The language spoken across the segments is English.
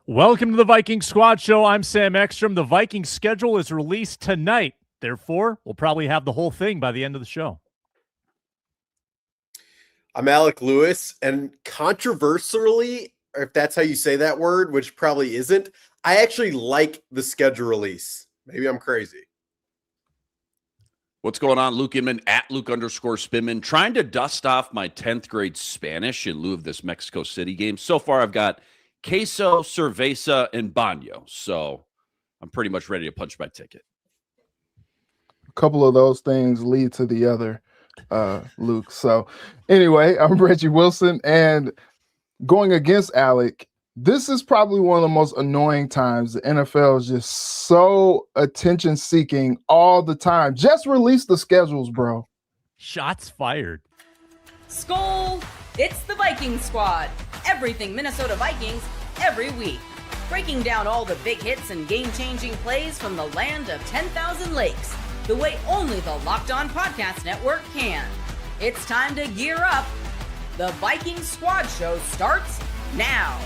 Welcome to the Viking Squad Show. I'm Sam Ekstrom. The Viking schedule is released tonight. Therefore, we'll probably have the whole thing by the end of the show. I'm Alec Lewis, and controversially, or if that's how you say that word, which probably isn't, I actually like the schedule release. Maybe I'm crazy. What's going on? Luke Inman at Luke_Spinman, trying to dust off my 10th grade Spanish in lieu of this Mexico City game. So far, I've got queso, cerveza, and baño. So I'm pretty much ready to punch my ticket. A couple of those things lead to the other, Luke. So anyway, I'm Reggie Wilson, and going against Alec, this is probably one of the most annoying times. The NFL is just so attention-seeking all the time. Just release the schedules, bro. Shots fired. Skol! It's the Viking Squad. Everything Minnesota Vikings, every week. Breaking down all the big hits and game-changing plays from the land of 10,000 lakes, the way only the Locked On Podcast Network can. It's time to gear up. The Viking Squad Show starts now.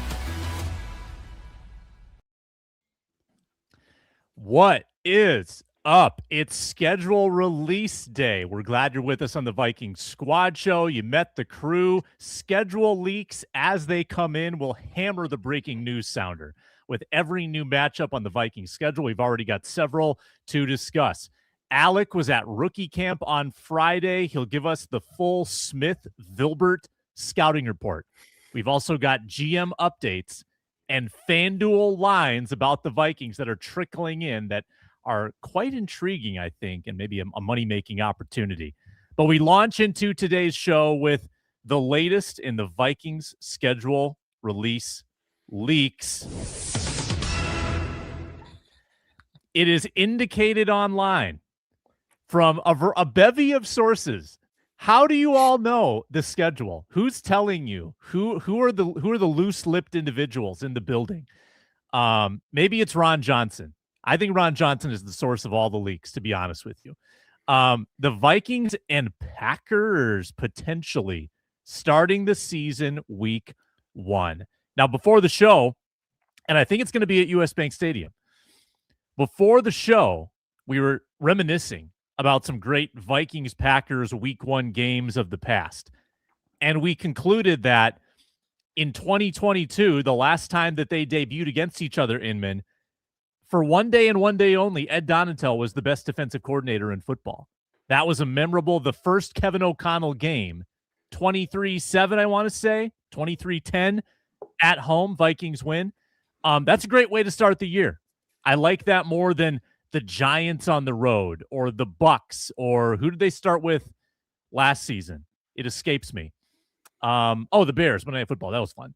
What is up? It's schedule release day. We're glad you're with us on the Viking Squad Show. You met the crew. Schedule leaks as they come in. We'll hammer the breaking news sounder with every new matchup on the Viking schedule. We've already got several to discuss. Alec was at rookie camp on Friday. He'll give us the full Smith-Vilbert scouting report. We've also got GM updates and Fanduel lines about the Vikings that are trickling in that are quite intriguing, I think, and maybe a money-making opportunity. But we launch into today's show with the latest in the Vikings schedule release leaks. It is indicated online from a bevy of sources. How do you all know the schedule? Who's telling you? Who are the loose-lipped individuals in the building? Maybe it's Ron Johnson. I think Ron Johnson is the source of all the leaks, to be honest with you. The Vikings and Packers potentially starting the season week 1. Now, before the show, and I think it's going to be at US Bank Stadium. Before the show, we were reminiscing about some great Vikings-Packers week 1 games of the past. And we concluded that in 2022, the last time that they debuted against each other, Inman, for one day and one day only, Ed Donatel was the best defensive coordinator in football. That was a memorable, the first Kevin O'Connell game, 23-7, I want to say, 23-10 at home, Vikings win. That's a great way to start the year. I like that more than the Giants on the road or the Bucks, or who did they start with last season? It escapes me. The Bears, Monday Night Football. That was fun.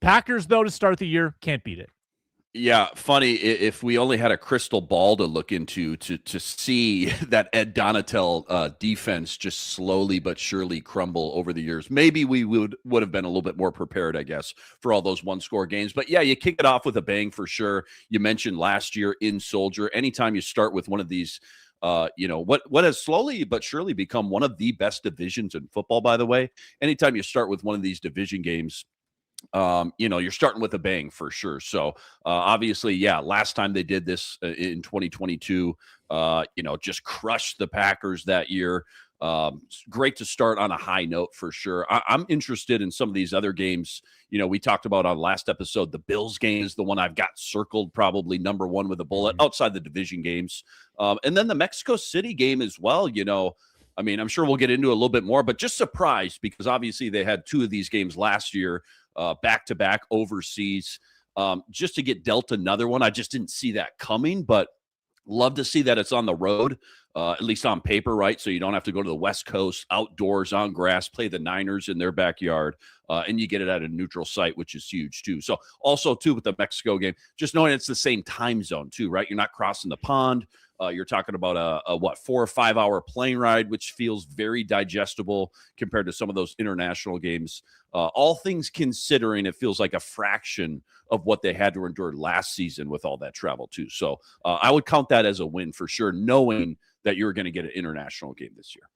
Packers, though, to start the year, can't beat it. Yeah, funny if we only had a crystal ball to look into to see that Ed Donatel defense just slowly but surely crumble over the years. Maybe we would have been a little bit more prepared, I guess, for all those one-score games. But yeah, you kick it off with a bang for sure. You mentioned last year in Soldier. Anytime you start with one of these, what has slowly but surely become one of the best divisions in football, by the way. Anytime you start with one of these division games, you're starting with a bang for sure. So obviously, yeah, last time they did this in 2022, just crushed the Packers that year. Great to start on a high note for sure. I'm interested in some of these other games. We talked about on last episode, the Bills game is the one I've got circled probably number 1 with a bullet outside the division games. And then the Mexico City game as well, I'm sure we'll get into it a little bit more, but just surprised because obviously they had 2 of these games last year, back-to-back overseas. Just to get dealt another one, I just didn't see that coming, but love to see that it's on the road, at least on paper, right? So you don't have to go to the West Coast, outdoors, on grass, play the Niners in their backyard, and you get it at a neutral site, which is huge, too. So also, too, with the Mexico game, just knowing it's the same time zone, too, right? You're not crossing the pond. You're talking about a 4 or 5 hour plane ride, which feels very digestible compared to some of those international games. All things considering, it feels like a fraction of what they had to endure last season with all that travel too. So I would count that as a win for sure, knowing that you're going to get an international game this year.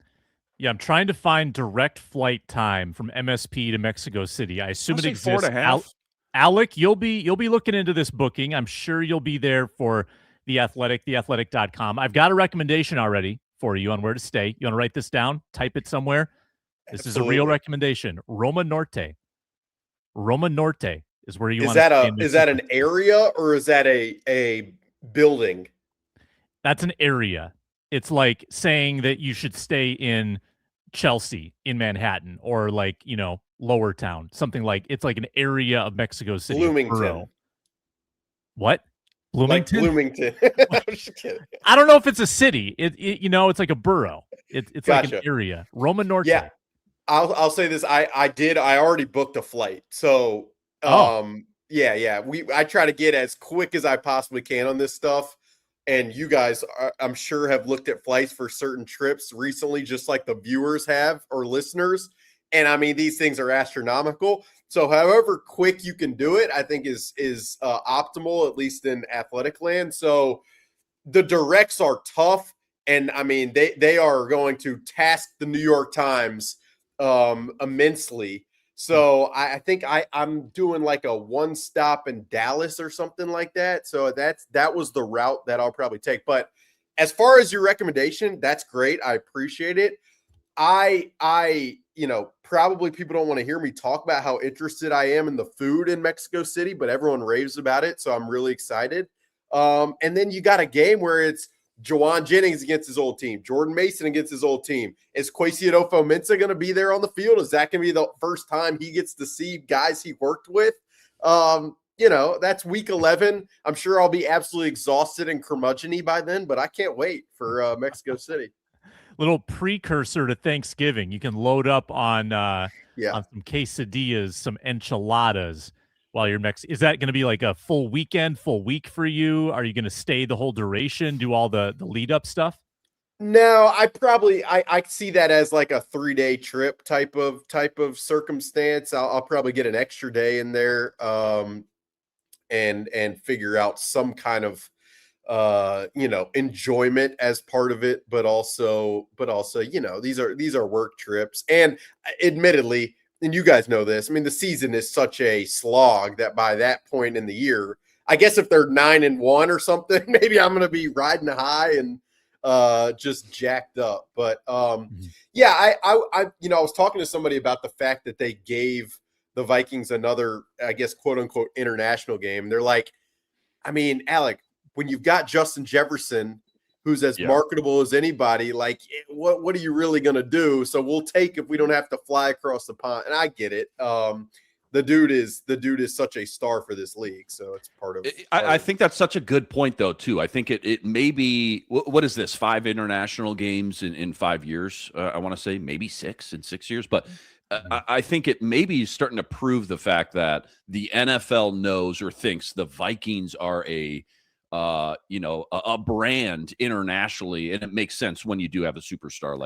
Yeah, I'm trying to find direct flight time from MSP to Mexico City. I assume it exists Alec, you'll be looking into this booking. I'm sure you'll be there for The Athletic, theathletic.com. I've got a recommendation already for you on where to stay. You want to write this down? Type it somewhere. This is a real recommendation. Roma Norte. Roma Norte is where you want to stay. Is that an area or is that a building? That's an area. It's like saying that you should stay in Chelsea in Manhattan or like, Lower Town, something like it's like an area of Mexico City. Bloomington. What? Bloomington? Like Bloomington. I'm just kidding. I don't know if it's a city. It's like a borough. It's Gotcha. like an area. Roma Norte. Yeah. I'll say this. I already booked a flight. So yeah. I try to get as quick as I possibly can on this stuff. And you guys, I'm sure, have looked at flights for certain trips recently, just like the viewers have or listeners. And I mean, these things are astronomical. So however quick you can do it, I think is optimal, at least in athletic land. So the directs are tough. And I mean, they are going to task the New York Times immensely. So I think I'm doing like a one stop in Dallas or something like that. So that was the route that I'll probably take. But as far as your recommendation, that's great. I appreciate it. Probably people don't want to hear me talk about how interested I am in the food in Mexico City, but everyone raves about it. So I'm really excited. And then you got a game where it's Juwan Jennings against his old team, Jordan Mason against his old team. Is Kwesi Adofo-Mensah going to be there on the field? Is that going to be the first time he gets to see guys he worked with? That's week 11. I'm sure I'll be absolutely exhausted and curmudgeon-y by then, but I can't wait for Mexico City. Little precursor to Thanksgiving. You can load up on some quesadillas, some enchiladas while you're Is that going to be like a full weekend, full week for you? Are you going to stay the whole duration, do all the lead up stuff? No, I see that as like a 3-day trip type of circumstance. I'll probably get an extra day in there and figure out some kind of enjoyment as part of it, but also these are work trips. And admittedly, and you guys know this, I mean, the season is such a slog that by that point in the year, I guess if they're 9-1 or something, maybe I'm going to be riding high and just jacked up. But I was talking to somebody about the fact that they gave the Vikings another, I guess, quote unquote, international game. They're like, I mean, Alec, when you've got Justin Jefferson, who's as marketable as anybody, like what are you really going to do? So we'll take if we don't have to fly across the pond. And I get it. The dude is such a star for this league. So it's part of it. I think that's such a good point though, too. I think it may be, what is this? 5 international games in 5 years. I want to say maybe 6 in 6 years, but I think it may be starting to prove the fact that the NFL knows or thinks the Vikings are a brand internationally, and it makes sense when you do have a superstar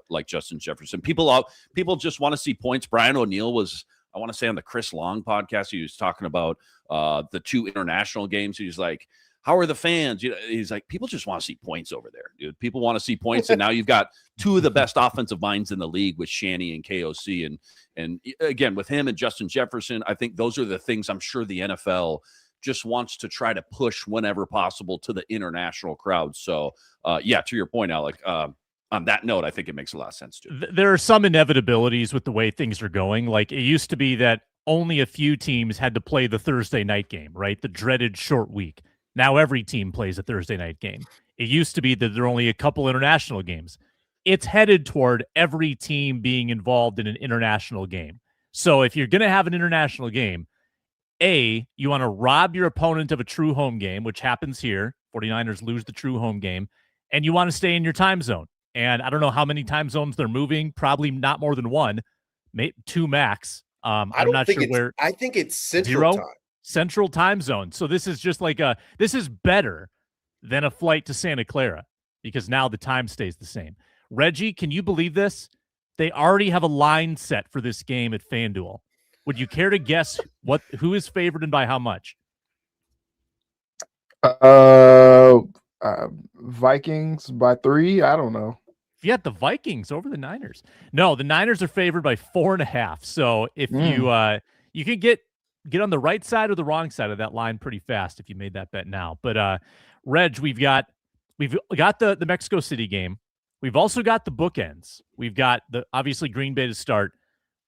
like Justin Jefferson. People just want to see points. Brian O'Neill was, I want to say, on the Chris Long podcast, he was talking about the 2 international games. He was like, how are the fans? He's like, people just want to see points over there, dude. People want to see points, and now you've got 2 of the best offensive minds in the league with Shanny and KOC, and again with him and Justin Jefferson. I think those are the things I'm sure the NFL just wants to try to push whenever possible to the international crowd. So, to your point, Alec, on that note, I think it makes a lot of sense too. There are some inevitabilities with the way things are going. Like it used to be that only a few teams had to play the Thursday night game, right? The dreaded short week. Now every team plays a Thursday night game. It used to be that there are only a couple international games. It's headed toward every team being involved in an international game. So if you're going to have an international game, you want to rob your opponent of a true home game, which happens here. 49ers lose the true home game, and you want to stay in your time zone. And I don't know how many time zones they're moving, probably not more than 1, maybe 2 max. I'm not sure where. I think it's Central Time. Central time zone. So this is just like this is better than a flight to Santa Clara because now the time stays the same. Reggie, can you believe this? They already have a line set for this game at Fanduel. Would you care to guess who is favored and by how much? Vikings by 3. I don't know. Yeah, the Vikings over the Niners. No, the Niners are favored by 4.5. So if you can get get on the right side or the wrong side of that line pretty fast if you made that bet now. But Reg, we've got the Mexico City game. We've also got the bookends. We've got obviously Green Bay to start.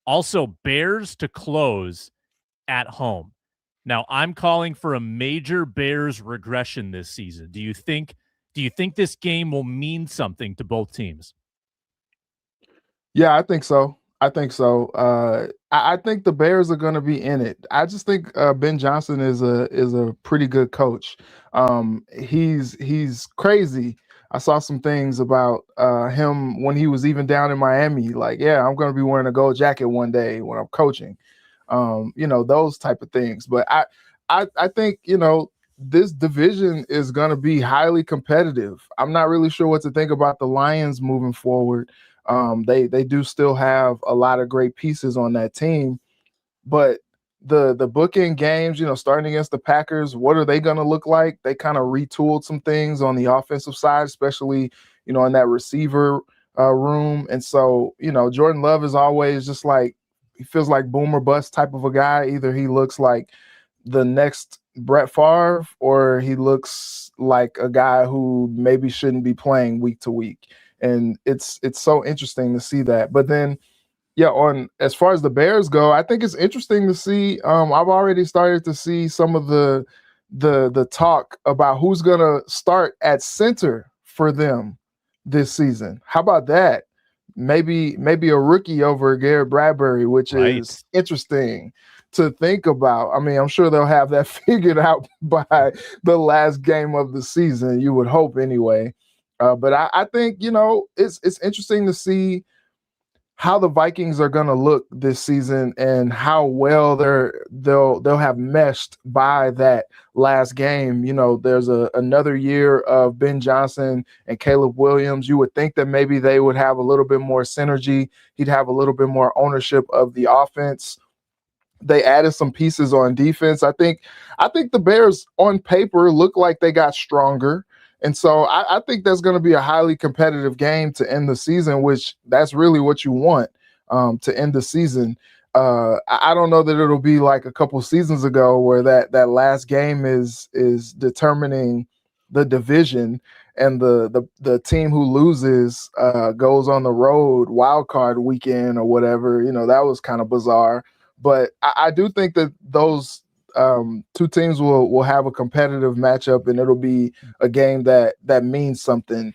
Also Bears to close at home. Now I'm calling for a major Bears regression this season. Do you think this game will mean something to both teams? Yeah, I think so. I think the Bears are going to be in it. I just think Ben Johnson is a pretty good coach. He's crazy. I saw some things about him when he was even down in Miami. Like, yeah, I'm going to be wearing a gold jacket one day when I'm coaching. Those type of things. But I think this division is going to be highly competitive. I'm not really sure what to think about the Lions moving forward. They do still have a lot of great pieces on that team, but the bookend games, starting against the Packers, what are they going to look like? They kind of retooled some things on the offensive side, especially, in that receiver room. And so, Jordan Love is always just like, he feels like boom or bust type of a guy. Either he looks like the next Brett Favre or he looks like a guy who maybe shouldn't be playing week to week. And it's so interesting to see that. But then, on as far as the Bears go, I think it's interesting to see. I've already started to see some of the talk about who's gonna start at center for them this season. How about that? Maybe a rookie over Garrett Bradbury, which is interesting to think about. I mean, I'm sure they'll have that figured out by the last game of the season. You would hope anyway. But I think, it's interesting to see how the Vikings are going to look this season and how well they'll have meshed by that last game. There's another year of Ben Johnson and Caleb Williams. You would think that maybe they would have a little bit more synergy. He'd have a little bit more ownership of the offense. They added some pieces on defense. I think the Bears on paper look like they got stronger. And so I think that's going to be a highly competitive game to end the season, which that's really what you want to end the season. I don't know that it'll be like a couple seasons ago where that last game is determining the division and the team who loses goes on the road wild card weekend or whatever. That was kind of bizarre. But I do think that those two teams will have a competitive matchup, and it'll be a game that means something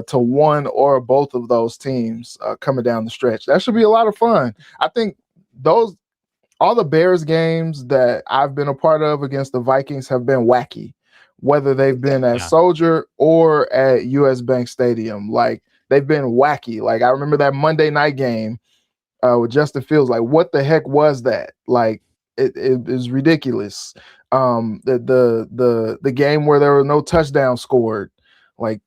to one or both of those teams coming down the stretch. That should be a lot of fun. I think all the Bears games that I've been a part of against the Vikings have been wacky, whether they've been at Soldier or at US Bank Stadium. Like, they've been wacky. Like, I remember that Monday night game with Justin Fields. Like, what the heck was that? Like, it is ridiculous. The game where there were no touchdowns scored, like,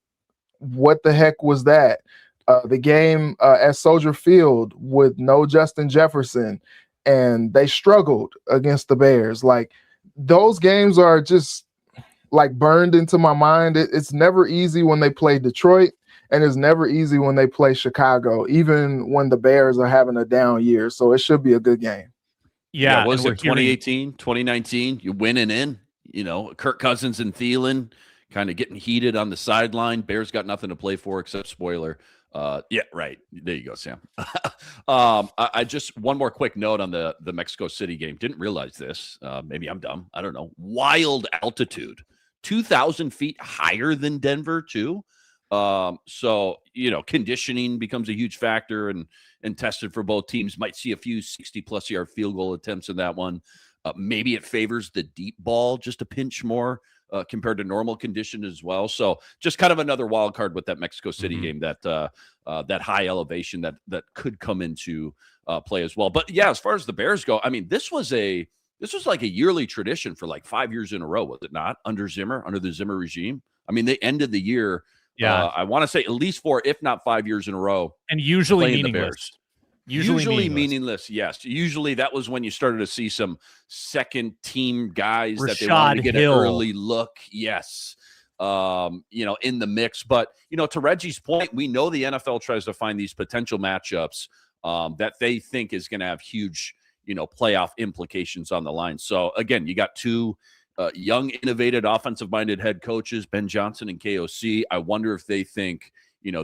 what the heck was that? The game at Soldier Field with no Justin Jefferson, and they struggled against the Bears. Like, those games are just like burned into my mind. It's never easy when they play Detroit, and it's never easy when they play Chicago, even when the Bears are having a down year. So it should be a good game. Yeah, was it 2018, 2019? You winning in, Kirk Cousins and Thielen kind of getting heated on the sideline. Bears got nothing to play for except spoiler. Yeah, right. There you go, Sam. I just one more quick note on the Mexico City game. Didn't realize this. Maybe I'm dumb. I don't know. Wild altitude, 2,000 feet higher than Denver too. So, conditioning becomes a huge factor and tested for both teams. Might see a few 60-plus yard field goal attempts in that one. Maybe it favors the deep ball just a pinch more compared to normal condition as well. So just kind of another wild card with that Mexico City game, that high elevation that could come into play as well. But yeah, as far as the Bears go, I mean, this was like a yearly tradition for like 5 years in a row, was it not? Under the Zimmer regime. I mean, they ended the year. Yeah, I want to say at least 4, if not 5 years in a row, and usually meaningless. Usually meaningless. Yes, usually that was when you started to see some second team guys that they wanted to get an early look. Yes, in the mix. But to Reggie's point, we know the NFL tries to find these potential matchups that they think is going to have huge playoff implications on the line. So again, you got two young, innovative, offensive-minded head coaches, Ben Johnson and KOC. I wonder if they think,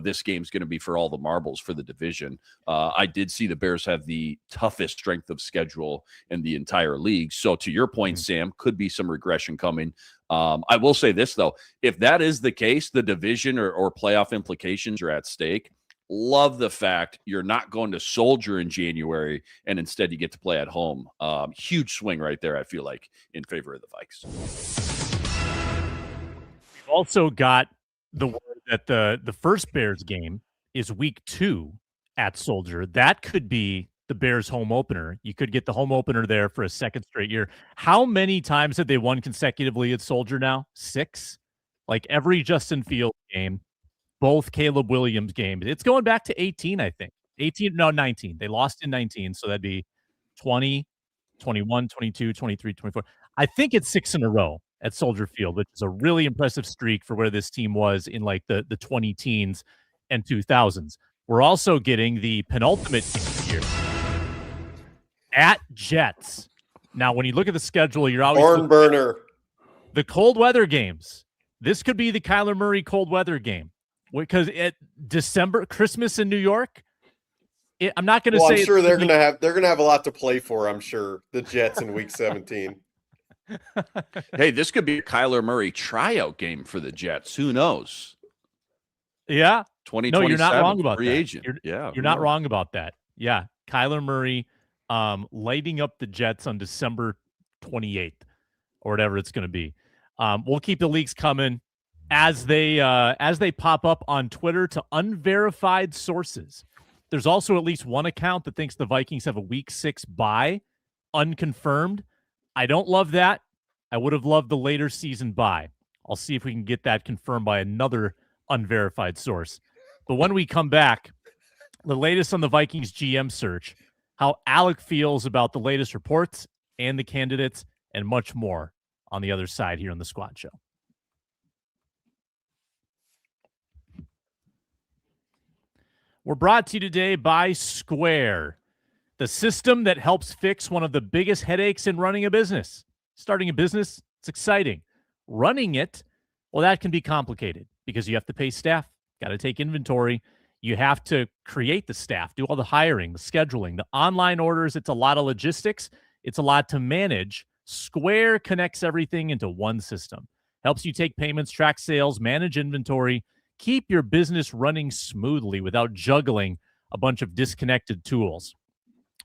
this game's going to be for all the marbles for the division. I did see the Bears have the toughest strength of schedule in the entire league. So to your point, Sam, could be some regression coming. I will say this, though. If that is the case, the division or playoff implications are at stake. Love the fact you're not going to Soldier in January, and instead you get to play at home. Huge swing right there, I feel like, in favor of the Vikes. We've also got the word that the first Bears game is week 2 at Soldier. That could be the Bears home opener. You could get the home opener there for a second straight year. How many times have they won consecutively at Soldier now? 6? Like every Justin Fields game, both Caleb Williams games. It's going back to 18, I think. 19. They lost in 19, so that'd be 20, 21, 22, 23, 24. I think it's 6 in a row at Soldier Field, which is a really impressive streak for where this team was in like the 20 teens and 2000s. We're also getting the penultimate game here at Jets. Now, when you look at the schedule, you're always barn burner. The cold weather games. This could be the Kyler Murray cold weather game because at December, Christmas in New York. I'm not going to say. I'm sure they're going to have a lot to play for. I'm sure the Jets in Week 17. Hey, this could be a Kyler Murray tryout game for the Jets. Who knows? Yeah. 2027. No, you're not wrong about free that. Agent. You're not wrong about that. Yeah. Kyler Murray lighting up the Jets on December 28th or whatever it's going to be. We'll keep the leaks coming as they pop up on Twitter to unverified sources. There's also at least one account that thinks the Vikings have a Week 6 bye, unconfirmed. I don't love that. I would have loved the later season bye. I'll see if we can get that confirmed by another unverified source. But when we come back, the latest on the Vikings GM search, how Alec feels about the latest reports and the candidates, and much more on the other side here on the Squad Show. We're brought to you today by Square, the system that helps fix one of the biggest headaches in running a business. Starting a business, it's exciting. Running it, well, that can be complicated because you have to pay staff, got to take inventory. You have to create the staff, do all the hiring, the scheduling, the online orders. It's a lot of logistics. It's a lot to manage. Square connects everything into one system. Helps you take payments, track sales, manage inventory, keep your business running smoothly without juggling a bunch of disconnected tools.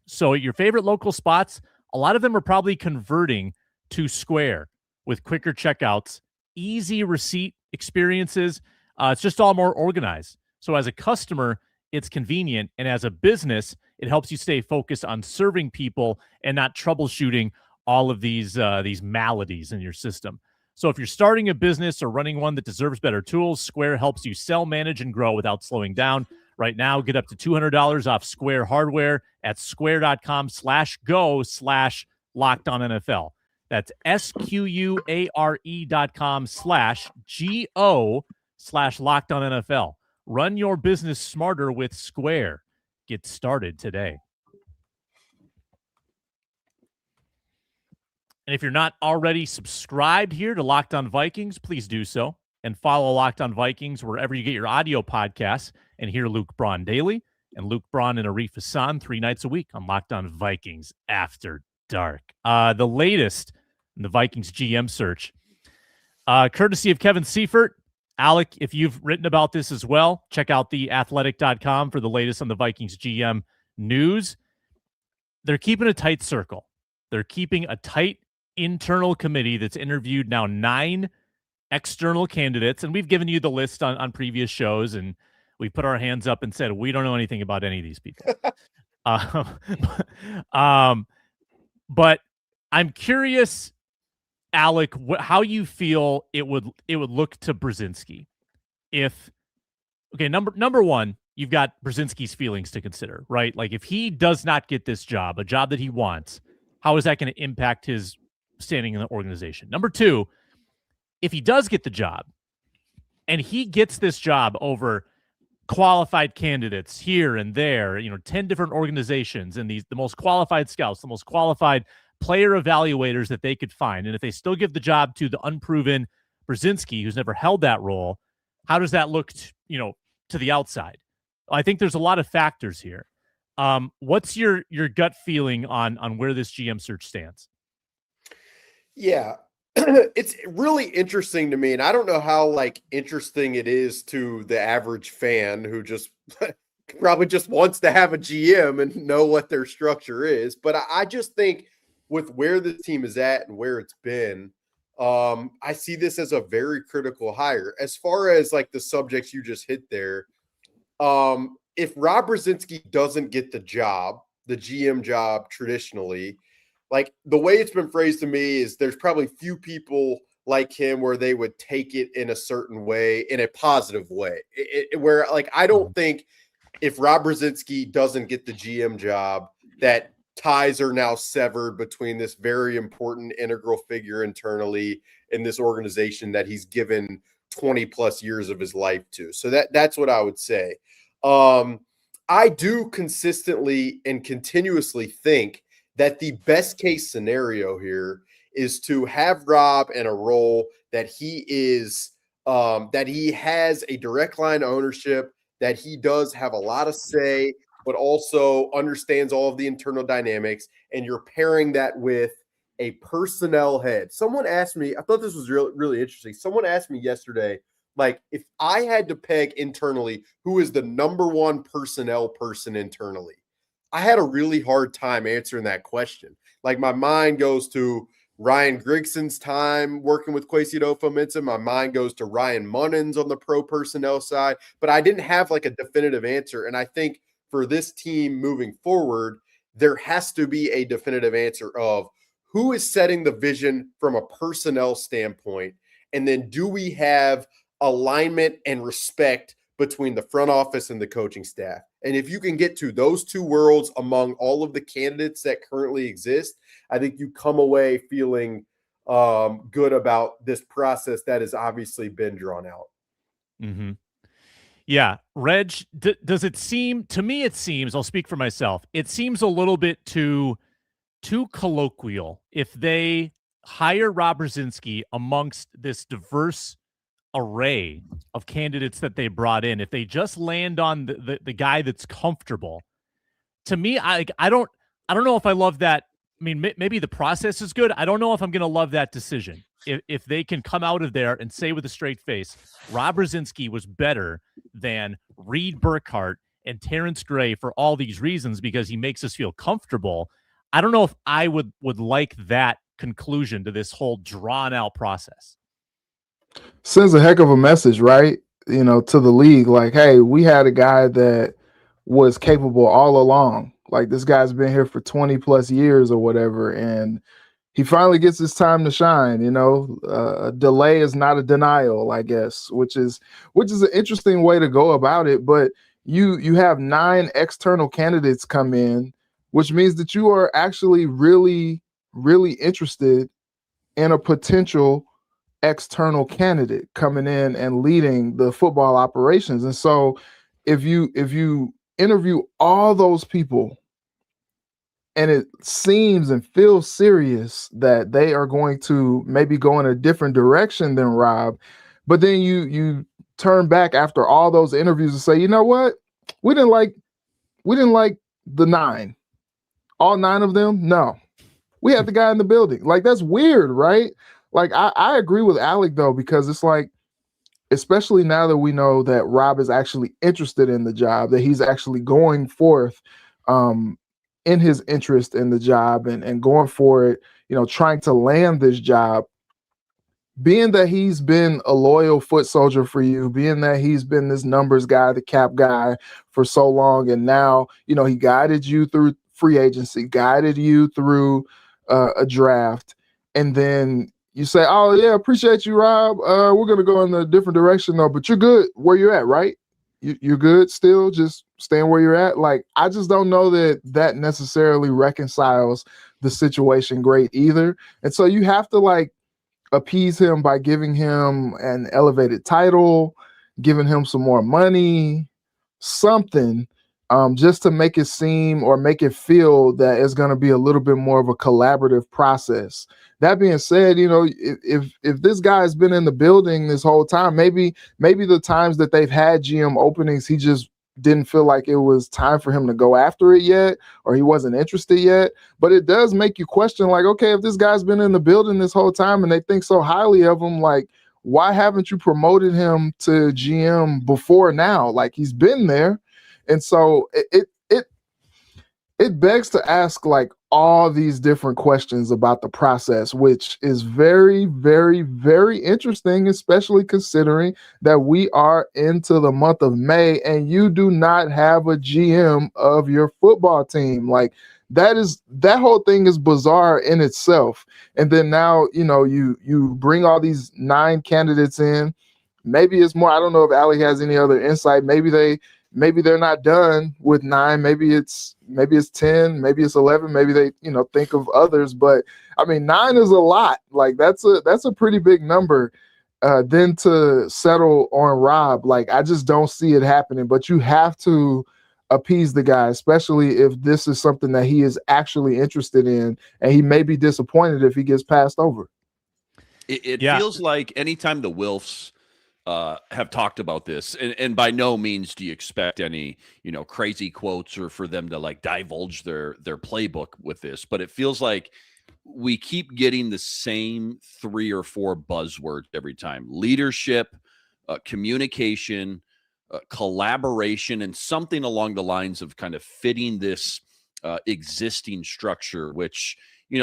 So at your favorite local spots, a lot of them are probably converting to Square with quicker checkouts, easy receipt experiences. It's just all more organized. So as a customer, it's convenient. And as a business, it helps you stay focused on serving people and not troubleshooting all of these maladies in your system. So if you're starting a business or running one that deserves better tools, Square helps you sell, manage, and grow without slowing down. Right now, get up to $200 off Square hardware at square.com/go/LockedOnNFL. That's SQUARE.com/GO/LockedOnNFL. Run your business smarter with Square. Get started today. And if you're not already subscribed here to Locked On Vikings, please do so. And follow Locked On Vikings wherever you get your audio podcasts and hear Luke Braun daily and Luke Braun and Arif Hassan 3 nights a week on Locked On Vikings After Dark. The latest in the Vikings GM search, courtesy of Kevin Seifert. Alec, if you've written about this as well, check out theathletic.com for the latest on the Vikings GM news. They're keeping a tight circle. They're keeping a tight internal committee that's interviewed now 9 external candidates, and we've given you the list on previous shows, and we put our hands up and said we don't know anything about any of these people. But I'm curious, Alec, how you feel it would look to Brzezinski if number one, you've got Brzezinski's feelings to consider, right? Like if he does not get this job, a job that he wants, how is that going to impact his standing in the organization? Number two, if he does get the job and he gets this job over qualified candidates here and there, 10 different organizations and the most qualified scouts, the most qualified player evaluators that they could find. And if they still give the job to the unproven Brzezinski, who's never held that role, how does that look, to the outside? I think there's a lot of factors here. What's your gut feeling on where this GM search stands? Yeah, it's really interesting to me, and I don't know how interesting it is to the average fan who just probably just wants to have a GM and know what their structure is. But I just think with where this team is at and where it's been, I see this as a very critical hire. As far as the subjects you just hit there, if Rob Brzezinski doesn't get the job, the GM job traditionally, the way it's been phrased to me is there's probably few people like him where they would take it in a certain way, in a positive way. Where I don't think if Rob Brzezinski doesn't get the GM job, that ties are now severed between this very important integral figure internally in this organization that he's given 20 plus years of his life to. So that's what I would say. I do consistently and continuously think that the best case scenario here is to have Rob in a role that he is, that he has a direct line ownership, that he does have a lot of say, but also understands all of the internal dynamics. And you're pairing that with a personnel head. Someone asked me, I thought this was really, really interesting. Someone asked me yesterday, if I had to peg internally, who is the number one personnel person internally? I had a really hard time answering that question. My mind goes to Ryan Grigson's time working with Kwesi Adofo-Mensah. My mind goes to Ryan Munnins on the pro personnel side, but I didn't have a definitive answer. And I think for this team moving forward, there has to be a definitive answer of who is setting the vision from a personnel standpoint. And then do we have alignment and respect between the front office and the coaching staff? And if you can get to those two worlds among all of the candidates that currently exist, I think you come away feeling good about this process that has obviously been drawn out. Mm-hmm. Yeah. Reg, does it seem, to me it seems, I'll speak for myself, it seems a little bit too colloquial if they hire Rob Brzezinski amongst this diverse array of candidates that they brought in. If they just land on the guy that's comfortable, to me, I don't know if I love that. I mean, maybe the process is good. I don't know if I'm going to love that decision. If they can come out of there and say with a straight face, Rob Brzezinski was better than Reed Burkhardt and Terrence Gray for all these reasons because he makes us feel comfortable. I don't know if I would like that conclusion to this whole drawn out process. Sends a heck of a message, right? To the league, hey, we had a guy that was capable all along. This guy's been here for 20 plus years or whatever, and he finally gets his time to shine. A delay is not a denial, I guess, which is an interesting way to go about it. But you have 9 external candidates come in, which means that you are actually really, really interested in a potential external candidate coming in and leading the football operations. And so if you interview all those people and it seems and feels serious that they are going to maybe go in a different direction than Rob, but then you turn back after all those interviews and say, you know what? We didn't like the 9. All 9 of them? No. We had the guy in the building. That's weird, right? I agree with Alec, though, because it's especially now that we know that Rob is actually interested in the job, that he's actually going forth in his interest in the job and going for it, trying to land this job, being that he's been a loyal foot soldier for you, being that he's been this numbers guy, the cap guy for so long. And now, he guided you through free agency, guided you through a draft. And then you say, oh, yeah, appreciate you, Rob. We're going to go in a different direction, though. But you're good where you're at, right? You're good still, just staying where you're at. I just don't know that necessarily reconciles the situation great either. And so you have to, appease him by giving him an elevated title, giving him some more money, something just to make it seem or make it feel that it's going to be a little bit more of a collaborative process. That being said, if this guy's been in the building this whole time, maybe the times that they've had GM openings, he just didn't feel like it was time for him to go after it yet, or he wasn't interested yet. But it does make you question, like, okay, if this guy's been in the building this whole time and they think so highly of him, like, why haven't you promoted him to GM before now? Like, he's been there. And so it begs to ask, like, all these different questions about the process, which is very, very, very interesting, especially considering that we are into the month of May and you do not have a GM of your football team. Like, that whole thing is bizarre in itself. And then now, you bring all these 9 candidates in. Maybe it's more. I don't know if Allie has any other insight. Maybe they're not done with 9. Maybe it's 10, maybe it's 11, maybe they, think of others. But I mean, 9 is a lot. Like, that's a pretty big number. Then to settle on Rob, like, I just don't see it happening. But you have to appease the guy, especially if this is something that he is actually interested in, and he may be disappointed if he gets passed over. It feels like anytime the Wilfs have talked about this, and by no means do you expect any, crazy quotes or for them to like divulge their playbook with this, but it feels like we keep getting the same 3 or 4 buzzwords every time: leadership, communication, collaboration, and something along the lines of kind of fitting this existing structure, which,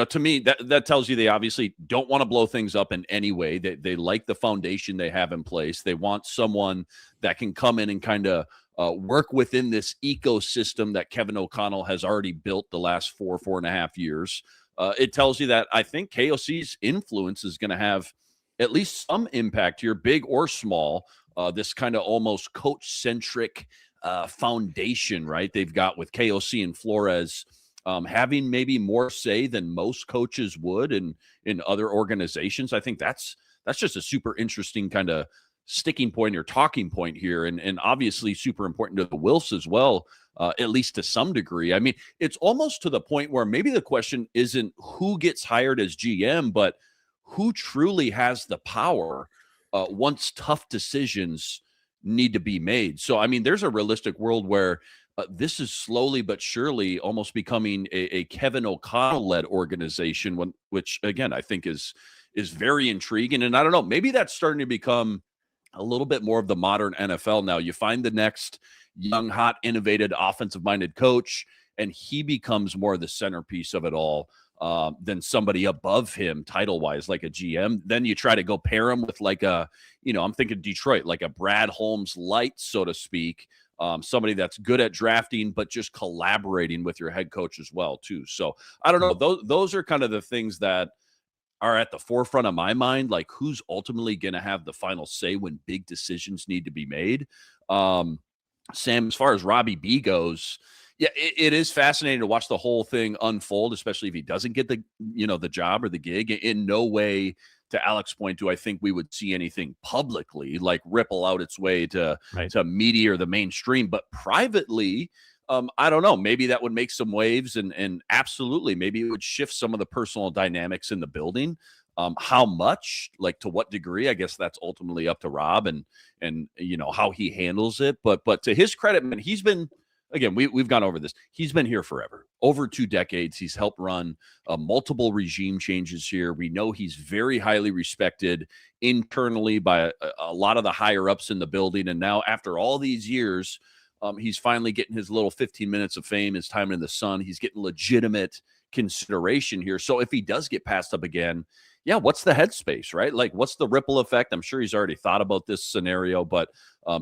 to me, that tells you they obviously don't want to blow things up in any way. They like the foundation they have in place. They want someone that can come in and kind of work within this ecosystem that Kevin O'Connell has already built the last 4.5 years. It tells you that I think KOC's influence is going to have at least some impact here, big or small. This kind of almost coach-centric foundation, right? They've got with KOC and Flores having maybe more say than most coaches would in other organizations. I think that's just a super interesting kind of sticking point or talking point here, and obviously super important to the Wilfs as well, at least to some degree. I mean, it's almost to the point where maybe the question isn't who gets hired as GM, but who truly has the power once tough decisions need to be made. So, I mean, there's a realistic world where this is slowly but surely almost becoming a Kevin O'Connell-led organization, which, again, I think is very intriguing. And I don't know, maybe that's starting to become a little bit more of the modern NFL now. You find the next young, hot, innovative, offensive-minded coach, and he becomes more of the centerpiece of it all than somebody above him title-wise, like a GM. Then you try to go pair him with like a, I'm thinking Detroit, like a Brad Holmes light, so to speak. Somebody that's good at drafting, but just collaborating with your head coach as well, too. So I don't know. Those are kind of the things that are at the forefront of my mind. Like, who's ultimately going to have the final say when big decisions need to be made? Sam, as far as Robbie B goes, yeah, it is fascinating to watch the whole thing unfold, especially if he doesn't get the job or the gig. In no way, to Alex's point, do I think we would see anything publicly like ripple out its way to media or the mainstream. But privately, I don't know. Maybe that would make some waves, and absolutely, maybe it would shift some of the personal dynamics in the building. How much, like to what degree, I guess that's ultimately up to Rob and how he handles it. But to his credit, man, he's been. Again, we've gone over this. He's been here forever, over 2 decades. He's helped run multiple regime changes here. We know he's very highly respected internally by a lot of the higher ups in the building. And now, after all these years, he's finally getting his little 15 minutes of fame, his time in the sun. He's getting legitimate consideration here. So if he does get passed up again, yeah, what's the headspace, right? Like, what's the ripple effect? I'm sure he's already thought about this scenario, but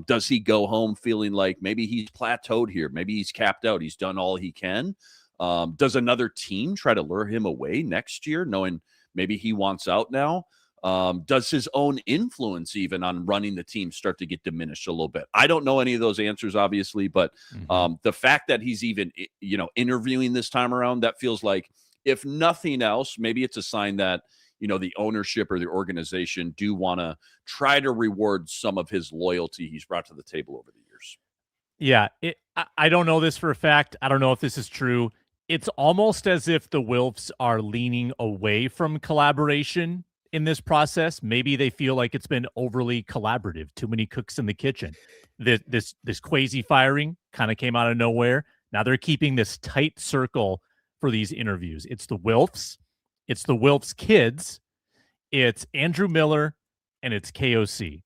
does he go home feeling like maybe he's plateaued here? Maybe he's capped out. He's done all he can. Does another team try to lure him away next year, knowing maybe he wants out now? Does his own influence even on running the team start to get diminished a little bit? I don't know any of those answers, obviously, but the fact that he's even, interviewing this time around, that feels like, if nothing else, maybe it's a sign that, the ownership or the organization do want to try to reward some of his loyalty he's brought to the table over the years. Yeah, I don't know this for a fact. I don't know if this is true. It's almost as if the Wilfs are leaning away from collaboration in this process. Maybe they feel like it's been overly collaborative, too many cooks in the kitchen. This crazy firing kind of came out of nowhere. Now they're keeping this tight circle for these interviews. It's the Wilfs, it's the Wilfs kids, it's Andrew Miller, and it's KOC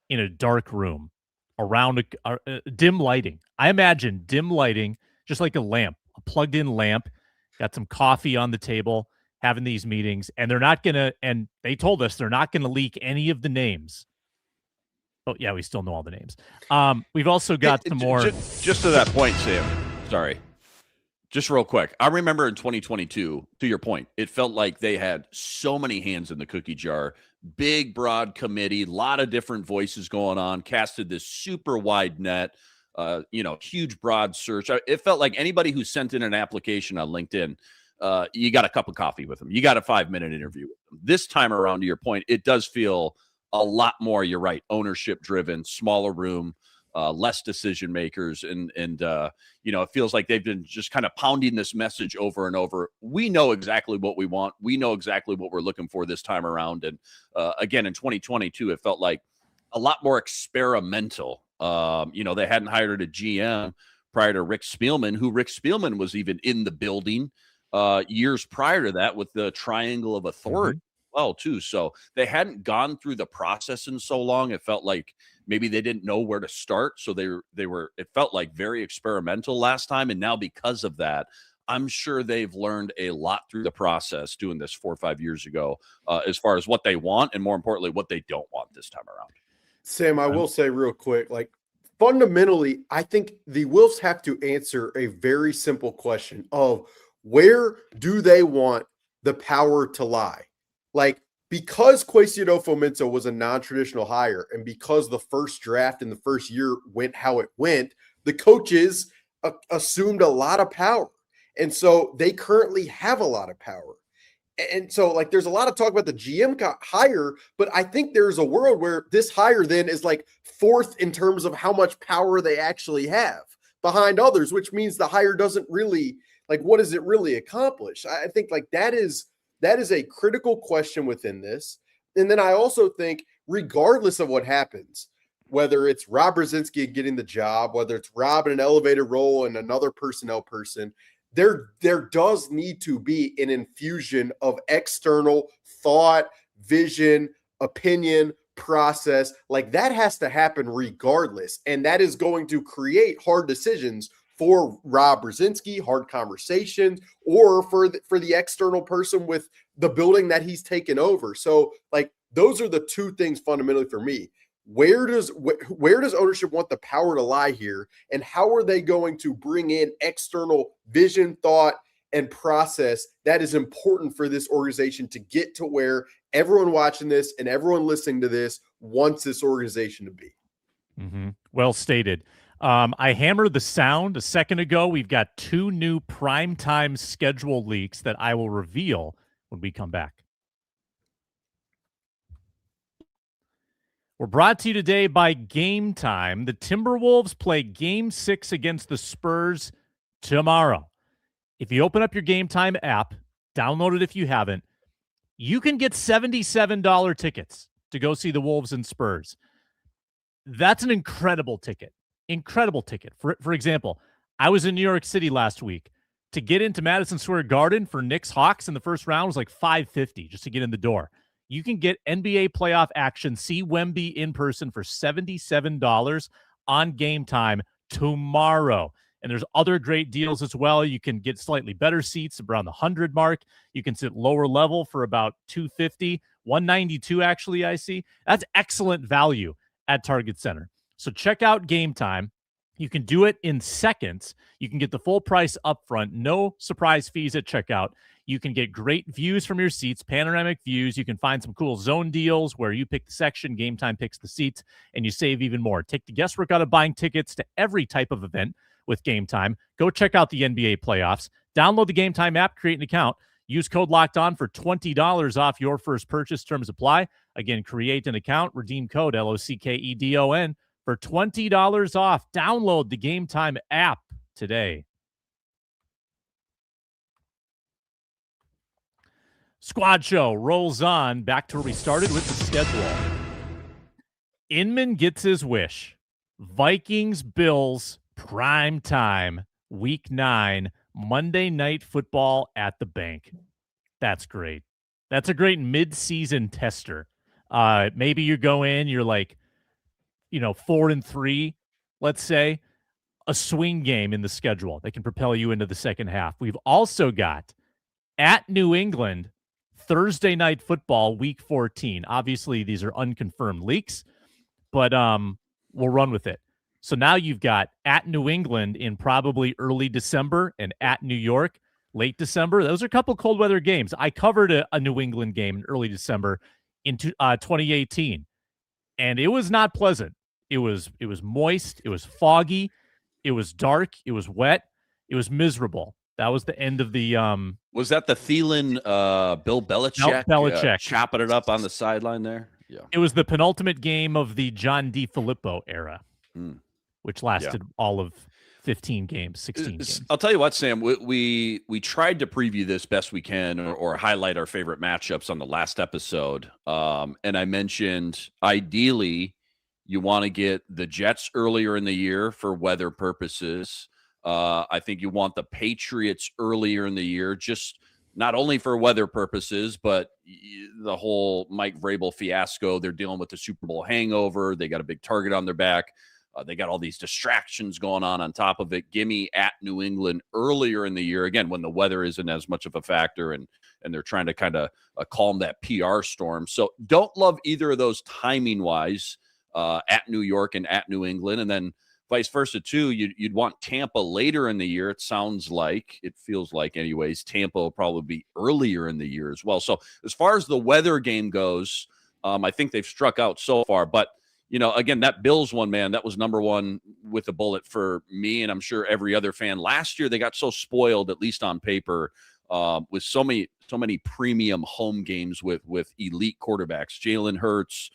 in a dark room around a dim lighting. I imagine dim lighting, just like a lamp, a plugged-in lamp, got some coffee on the table, having these meetings, and they're not going to, and they told us they're not going to leak any of the names. Oh, yeah, we still know all the names. We've also got some more. Just to that point, Sam, sorry. Just real quick. I remember in 2022, to your point, it felt like they had so many hands in the cookie jar, big, broad committee, a lot of different voices going on, casted this super wide net, huge, broad search. It felt like anybody who sent in an application on LinkedIn, you got a cup of coffee with them. You got a 5-minute interview with them. This time around, to your point, it does feel a lot more, you're right, ownership driven, smaller room, less decision makers. And it feels like they've been just kind of pounding this message over and over. We know exactly what we want. We know exactly what we're looking for this time around. And again, in 2022, it felt like a lot more experimental. They hadn't hired a GM prior to Rick Spielman, who Rick Spielman was even in the building years prior to that with the triangle of authority. Well, too. So they hadn't gone through the process in so long. It felt like maybe they didn't know where to start. So it felt like very experimental last time. And now because of that, I'm sure they've learned a lot through the process doing this 4 or 5 years ago, as far as what they want and more importantly, what they don't want this time around. Sam, I will say real quick, like fundamentally, I think the Wolves have to answer a very simple question of where do they want the power to lie? Like, because Kwesi Adofo-Mensah was a non-traditional hire and because the first draft in the first year went how it went, the coaches assumed a lot of power. And so they currently have a lot of power. And so, like, there's a lot of talk about the GM hire, but I think there's a world where this hire then is like fourth in terms of how much power they actually have behind others, which means the hire doesn't really, like, what does it really accomplish? I think, like, that is a critical question within this. And then I also think, regardless of what happens, whether it's Rob Brzezinski getting the job, whether it's Rob in an elevated role and another personnel person, there does need to be an infusion of external thought, vision, opinion, process. Like, that has to happen regardless. And that is going to create hard decisions for Rob Brzezinski, hard conversations, or for the external person with the building that he's taken over. So, like, those are the two things fundamentally for me. Where does ownership want the power to lie here? And how are they going to bring in external vision, thought, and process that is important for this organization to get to where everyone watching this and everyone listening to this wants this organization to be? Mm-hmm. Well stated. I hammered the sound a second ago. We've got 2 new primetime schedule leaks that I will reveal when we come back. We're brought to you today by Game Time. The Timberwolves play Game 6 against the Spurs tomorrow. If you open up your Game Time app, download it if you haven't, you can get $77 tickets to go see the Wolves and Spurs. That's an incredible ticket. Incredible ticket. For example, I was in New York City last week. To get into Madison Square Garden for Knicks Hawks in the first round was like $550 just to get in the door. You can get NBA playoff action, see Wemby in person for $77 on Game Time tomorrow. And there's other great deals as well. You can get slightly better seats around the 100 mark. You can sit lower level for about $250, $192 actually, I see. That's excellent value at Target Center. So check out Game Time. You can do it in seconds. You can get the full price upfront, no surprise fees at checkout. You can get great views from your seats, panoramic views. You can find some cool zone deals where you pick the section, Game Time picks the seats, and you save even more. Take the guesswork out of buying tickets to every type of event with Game Time. Go check out the NBA playoffs. Download the Game Time app, create an account. Use code LOCKEDON for $20 off your first purchase. Terms apply. Again, create an account, redeem code LOCKEDON for $20 off. Download the Game Time app today. Squad Show rolls on back to where we started with the schedule. Inman gets his wish. Vikings, Bills, prime time, week 9, Monday Night Football at the bank. That's great. That's a great mid-season tester. Maybe you go in, you're like, 4-3, let's say, a swing game in the schedule that can propel you into the second half. We've also got at New England, Thursday Night Football, week 14. Obviously, these are unconfirmed leaks, but we'll run with it. So now you've got at New England in probably early December and at New York late December. Those are a couple cold weather games. I covered a New England game in early December in 2018, and it was not pleasant. It was moist. It was foggy. It was dark. It was wet. It was miserable. That was the end of the Was that the Thielen, Bill Belichick, Belichick chopping it up on the sideline there? Yeah. It was the penultimate game of the John DeFilippo era, which lasted all of 15 games, 16 games. I'll tell you what, Sam, we tried to preview this best we can or highlight our favorite matchups on the last episode. And I mentioned ideally you want to get the Jets earlier in the year for weather purposes. I think you want the Patriots earlier in the year, just not only for weather purposes, but the whole Mike Vrabel fiasco. They're dealing with the Super Bowl hangover. They got a big target on their back. They got all these distractions going on top of it. Give me at New England earlier in the year, again, when the weather isn't as much of a factor and they're trying to kind of calm that PR storm. So don't love either of those timing-wise at New York and at New England. And then vice versa, too, you'd want Tampa later in the year. It feels like anyways, Tampa will probably be earlier in the year as well. So as far as the weather game goes, I think they've struck out so far. But, again, that Bills one, man, that was number one with a bullet for me, and I'm sure every other fan. Last year, they got so spoiled, at least on paper, with so many premium home games with elite quarterbacks. Jalen Hurts,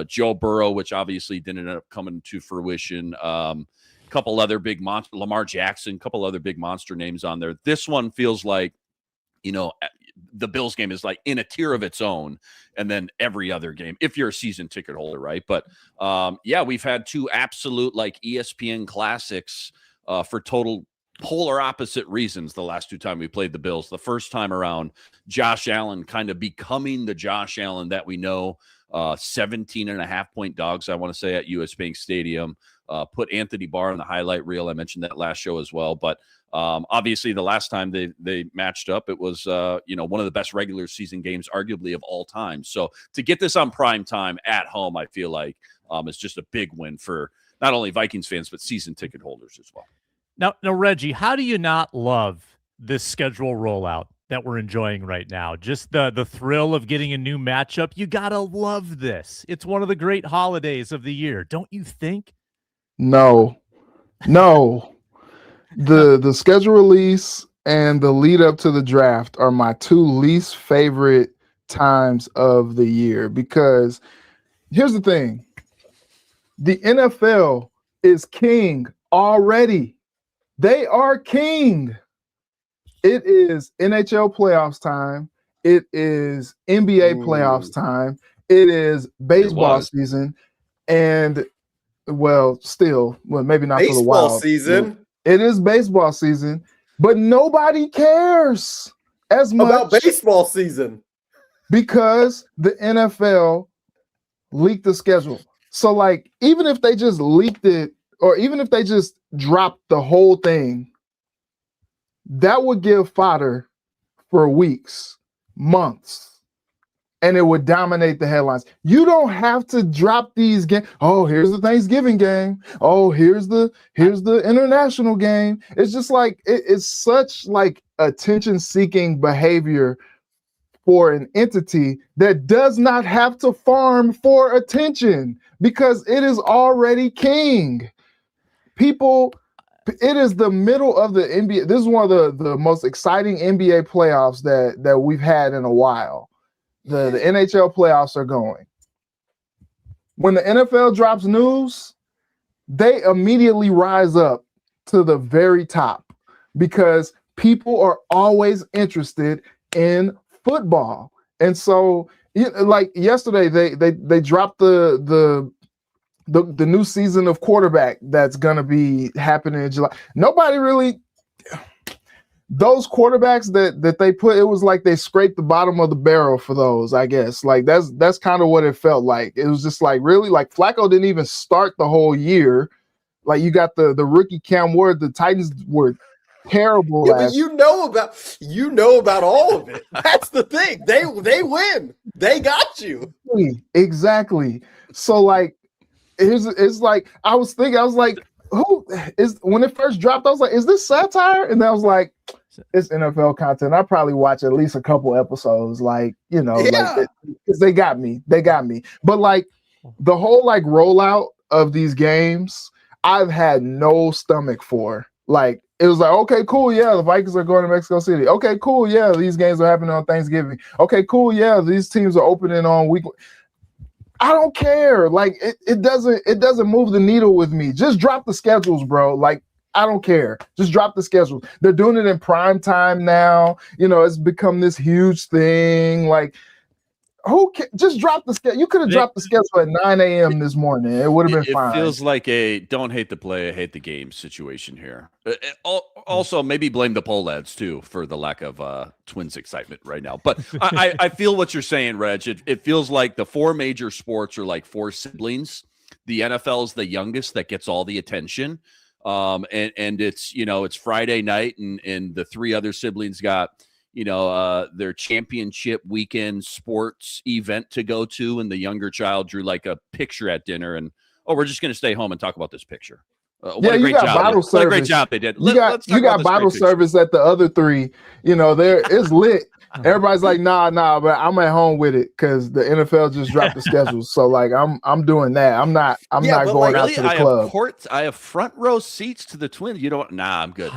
Joe Burrow, which obviously didn't end up coming to fruition. Couple other big monster, Lamar Jackson, couple other big monster names on there. This one feels like, the Bills game is like in a tier of its own, and then every other game, if you're a season ticket holder, right? But we've had two absolute like ESPN classics for total polar opposite reasons the last two times we played the Bills. The first time around, Josh Allen kind of becoming the Josh Allen that we know. 17.5-point dogs, I want to say, at US Bank Stadium. Put Anthony Barr on the highlight reel. I mentioned that last show as well. But obviously, the last time they matched up, it was one of the best regular season games, arguably, of all time. So to get this on prime time at home, I feel like is just a big win for not only Vikings fans but season ticket holders as well. Now, Reggie, how do you not love this schedule rollout that we're enjoying right now? Just the thrill of getting a new matchup. You gotta love this. It's one of the great holidays of the year, don't you think? No. The schedule release and the lead up to the draft are my two least favorite times of the year, because here's the thing. The NFL is king already. They are king. It is NHL playoffs time. It is NBA playoffs time. It is baseball season. And, maybe not for the Wild. Baseball season. It is baseball season, but nobody cares as much about baseball season because the NFL leaked the schedule. So, like, even if they just leaked it, or even if they just dropped the whole thing, that would give fodder for weeks, months, and it would dominate the headlines. You don't have to drop these games. Oh, here's the Thanksgiving game. Oh, here's the international game. It's just like it's such like attention-seeking behavior for an entity that does not have to farm for attention because it is already king. It is the middle of the NBA. This is one of the most exciting NBA playoffs that we've had in a while. The NHL playoffs are going. When the NFL drops news, they immediately rise up to the very top because people are always interested in football. And so, like yesterday, they dropped the new season of quarterback that's gonna be happening in July. Nobody really, those quarterbacks that they put, it was like they scraped the bottom of the barrel for those, I guess. Like that's kind of what it felt like. It was just like, really, like Flacco didn't even start the whole year. Like you got the rookie Cam Ward, the Titans were terrible. Yeah, but you know about all of it. That's the thing. They win. They got you. Exactly. So like it's like I was like, who is, when it first dropped, I was like, is this satire? And I was like, it's NFL content. I probably watch at least a couple episodes, like, like, because they got me. But like the whole like rollout of these games, I've had no stomach for. Like, it was like, okay, cool, yeah, the Vikings are going to Mexico City. Okay, cool, yeah, these games are happening on Thanksgiving. Okay, cool, yeah, these teams are opening on week. I don't care. Like, it doesn't move the needle with me. Just drop the schedules, bro. Like, I don't care. Just drop the schedules. They're doing it in prime time now. It's become this huge thing. Like, just drop the schedule. You could have dropped the schedule at 9 a.m. this morning. It would have been fine. It feels like a don't hate the play, hate the game situation here. Also, maybe blame the poll ads too for the lack of Twins excitement right now. But I feel what you're saying, Reg. It feels like the four major sports are like four siblings. The NFL is the youngest that gets all the attention. And it's Friday night, and the three other siblings got their championship weekend sports event to go to, and the younger child drew like a picture at dinner, and we're just going to stay home and talk about this picture. What a great job! What a great job they did. You got bottle service at the other three. It's lit. Everybody's like, nah, but I'm at home with it because the NFL just dropped the schedules. So like, I'm doing that. I'm not going out to the club. I have front row seats to the Twins. I'm good.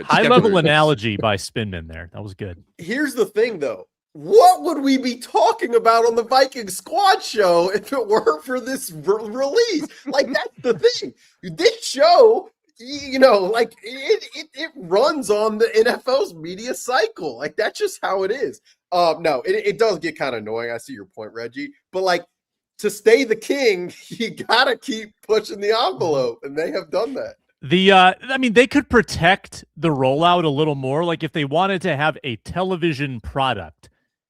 High level analogy by Spinman there. That was good. Here's the thing, though. What would we be talking about on the Viking Squad show if it weren't for this release? Like, that's the thing. This show, like it runs on the NFL's media cycle. Like, that's just how it is. No, it does get kind of annoying. I see your point, Reggie. But like, to stay the king, you gotta keep pushing the envelope, and they have done that. They could protect the rollout a little more. Like, if they wanted to have a television product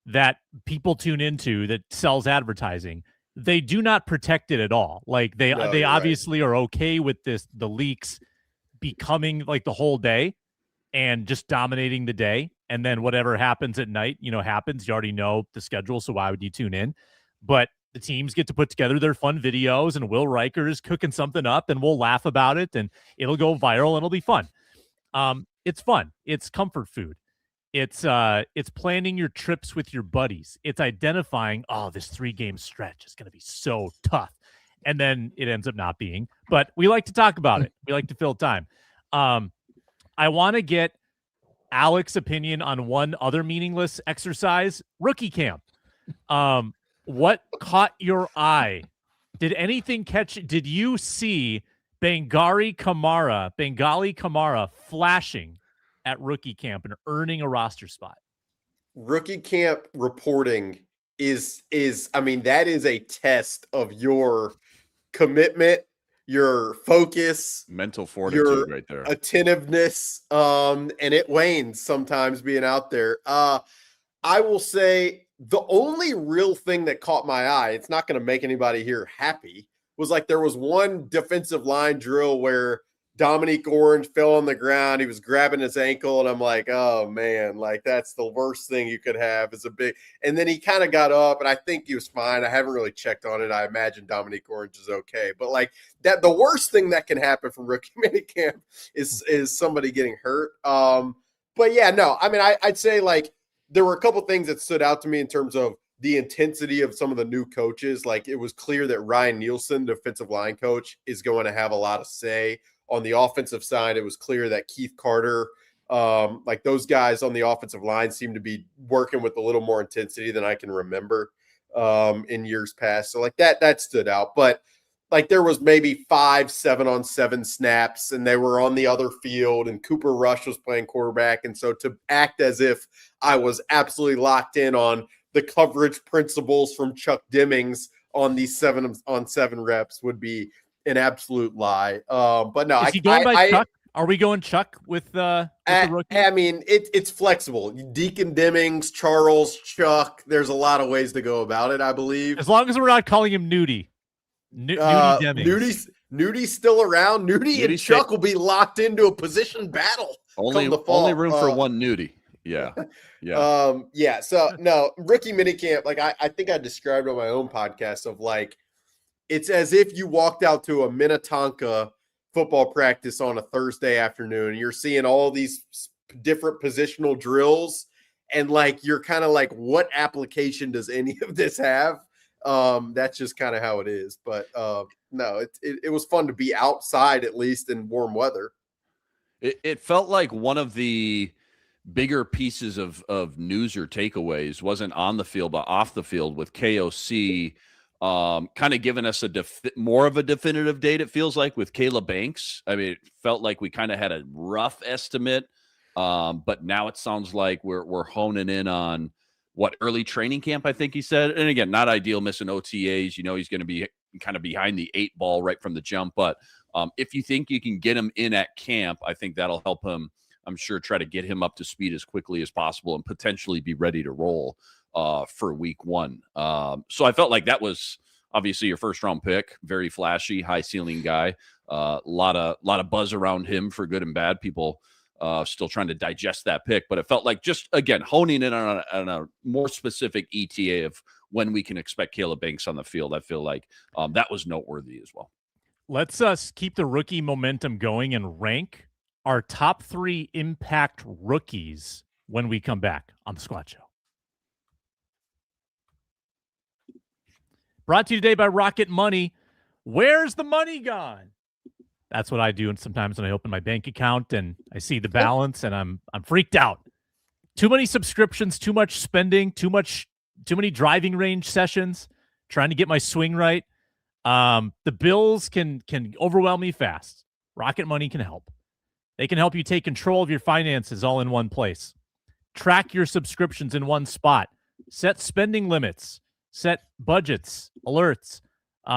that people tune into that sells advertising, they do not protect it at all. Like, they obviously are okay with the leaks becoming like the whole day and just dominating the day, and then whatever happens at night happens. You already know the schedule, so why would you tune in? But the teams get to put together their fun videos, and Will Riker is cooking something up, and we'll laugh about it, and it'll go viral, and it'll be fun. It's fun. It's comfort food. It's planning your trips with your buddies. It's identifying, this 3-game stretch is going to be so tough. And then it ends up not being. But we like to talk about it. We like to fill time. I want to get Alex's opinion on one other meaningless exercise, rookie camp. What caught your eye? Did anything did you see Bengali Kamara flashing at rookie camp and earning a roster spot? Rookie camp reporting is that is a test of your commitment, your focus, mental fortitude, right there, attentiveness, and it wanes sometimes being out there. I will say the only real thing that caught my eye, it's not going to make anybody here happy, was like there was one defensive line drill where Dominique Orange fell on the ground. He was grabbing his ankle, and I'm like, oh man, like that's the worst thing you could have is a big. And then he kind of got up, and I think he was fine. I haven't really checked on it. I imagine Dominique Orange is okay, but like that, the worst thing that can happen from rookie minicamp is somebody getting hurt. But yeah, no, I'd say like there were a couple things that stood out to me in terms of the intensity of some of the new coaches. Like, it was clear that Ryan Nielsen, defensive line coach, is going to have a lot of say. On the offensive side, it was clear that Keith Carter, like those guys on the offensive line seem to be working with a little more intensity than I can remember in years past. So like that stood out. But like there was maybe 5 7-on-7 snaps and they were on the other field and Cooper Rush was playing quarterback. And so to act as if I was absolutely locked in on the coverage principles from Chuck Dimmings on these 7-on-7 reps would be an absolute lie. But no, is he going by Chuck? Are we going Chuck with the rookie? I mean, it's flexible. Deacon Dimmings, Charles, Chuck. There's a lot of ways to go about it, I believe. As long as we're not calling him Nudie. Nudie Dimmings. Nudie's still around. Nudie and Chuck will be locked into a position battle. Only room for one Nudie. Yeah. Yeah. So no, rookie minicamp, like I think I described on my own podcast of like, it's as if you walked out to a Minnetonka football practice on a Thursday afternoon. You're seeing all these different positional drills and like, you're kind of like, what application does any of this have? That's just kind of how it is. But no, it was fun to be outside, at least in warm weather. It felt like one of the bigger pieces of news or takeaways wasn't on the field, but off the field with KOC kind of giving us more of a definitive date, it feels like, with Caleb Banks. I mean, it felt like we kind of had a rough estimate, but now it sounds like we're honing in on what early training camp, I think he said. And again, not ideal missing OTAs. You know, he's going to be kind of behind the 8 ball right from the jump. But if you think you can get him in at camp, I think that'll help him, I'm sure, try to get him up to speed as quickly as possible and potentially be ready to roll for week 1. So I felt like that was obviously your first round pick, very flashy, high ceiling guy. A lot of buzz around him for good and bad. People still trying to digest that pick, but it felt like just, again, honing in on a more specific ETA of when we can expect Caleb Banks on the field. I feel like that was noteworthy as well. Let's keep the rookie momentum going and rank our top 3 impact rookies when we come back on the Squad Show. Brought to you today by Rocket Money. Where's the money gone? That's what I do. And sometimes when I open my bank account and I see the balance and I'm freaked out. Too many subscriptions, too much spending, too many driving range sessions, trying to get my swing right. The bills can overwhelm me fast. Rocket Money can help. They can help you take control of your finances all in one place. Track your subscriptions in one spot. Set spending limits. Set budgets, alerts.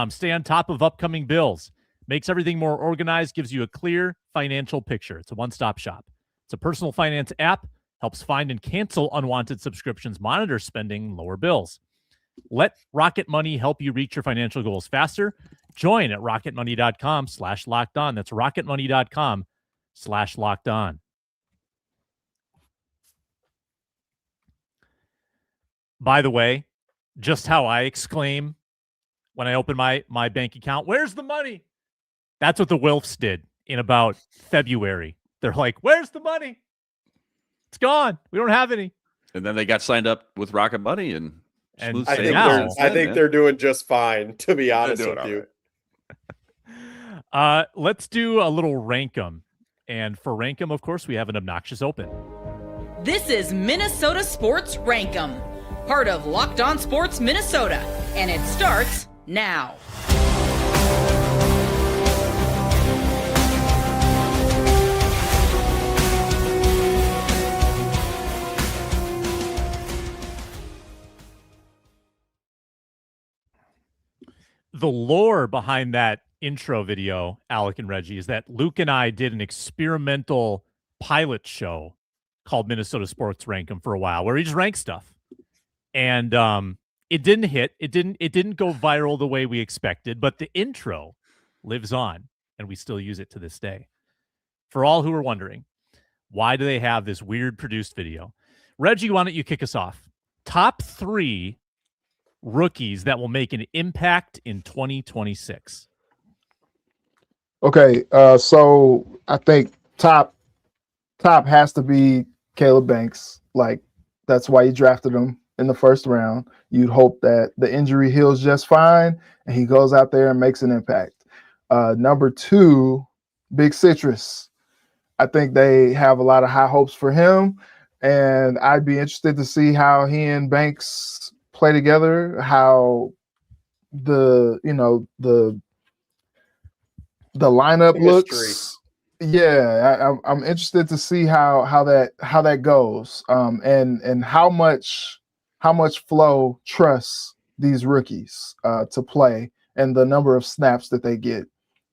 Stay on top of upcoming bills. Makes everything more organized, gives you a clear financial picture. It's a one-stop shop. It's a personal finance app, helps find and cancel unwanted subscriptions, monitor spending, lower bills. Let Rocket Money help you reach your financial goals faster. Join at rocketmoney.com/lockedon. That's rocketmoney.com/lockedon. By the way, just how I exclaim when I open my bank account, where's the money? That's what the Wilfs did in about February. They're like, where's the money? It's gone. We don't have any. And then they got signed up with Rocket Money and I think they're doing just fine, to be honest with you. Right. Let's do a little rank 'em. And for rank 'em, of course, we have an obnoxious open. This is Minnesota Sports Rank 'em, part of Locked On Sports Minnesota, and it starts now. The lore behind that intro video, Alec and Reggie, is that Luke and I did an experimental pilot show called Minnesota Sports Rank 'em for a while, where we just rank stuff. And it didn't hit. It didn't go viral the way we expected, but the intro lives on, and we still use it to this day. For all who are wondering, why do they have this weird produced video? Reggie, why don't you kick us off? Top 3 rookies that will make an impact in 2026. Okay, so I think top has to be Caleb Banks. Like, that's why you drafted him in the first round. You'd hope that the injury heals just fine and he goes out there and makes an impact. Number 2, Big Citrus. I think they have a lot of high hopes for him, and I'd be interested to see how he and Banks play together, how the the lineup History. looks. Yeah, I'm interested to see how that goes, and how much Flo trusts these rookies to play and the number of snaps that they get.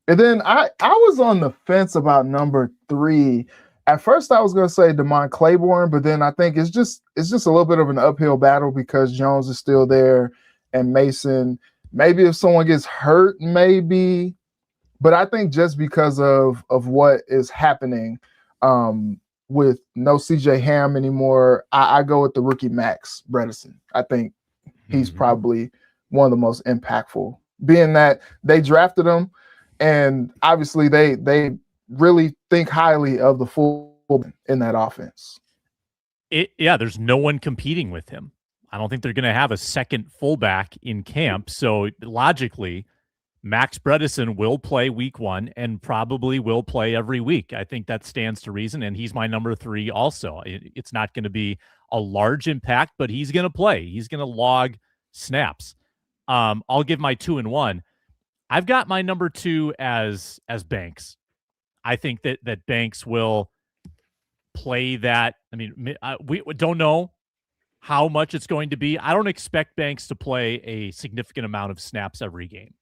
And then I was on the fence about number 3. At first, I was going to say Damon Claiborne, but then I think it's just a little bit of an uphill battle because Jones is still there and Mason. Maybe if someone gets hurt, maybe. But I think just because of what is happening with no CJ Ham anymore, I go with the rookie Max Bredesen. I think he's probably one of the most impactful, being that they drafted him, and obviously they really think highly of the full in that offense. There's no one competing with him. I don't think they're going to have a second fullback in camp. So logically, Max Bredesen will play week 1 and probably will play every week. I think that stands to reason, and he's my number 3 also. It's not going to be a large impact, but he's going to play. He's going to log snaps. I'll give my 2 and 1. I've got my number 2 as Banks. I think that Banks will play that. I mean, we don't know how much it's going to be. I don't expect Banks to play a significant amount of snaps every game.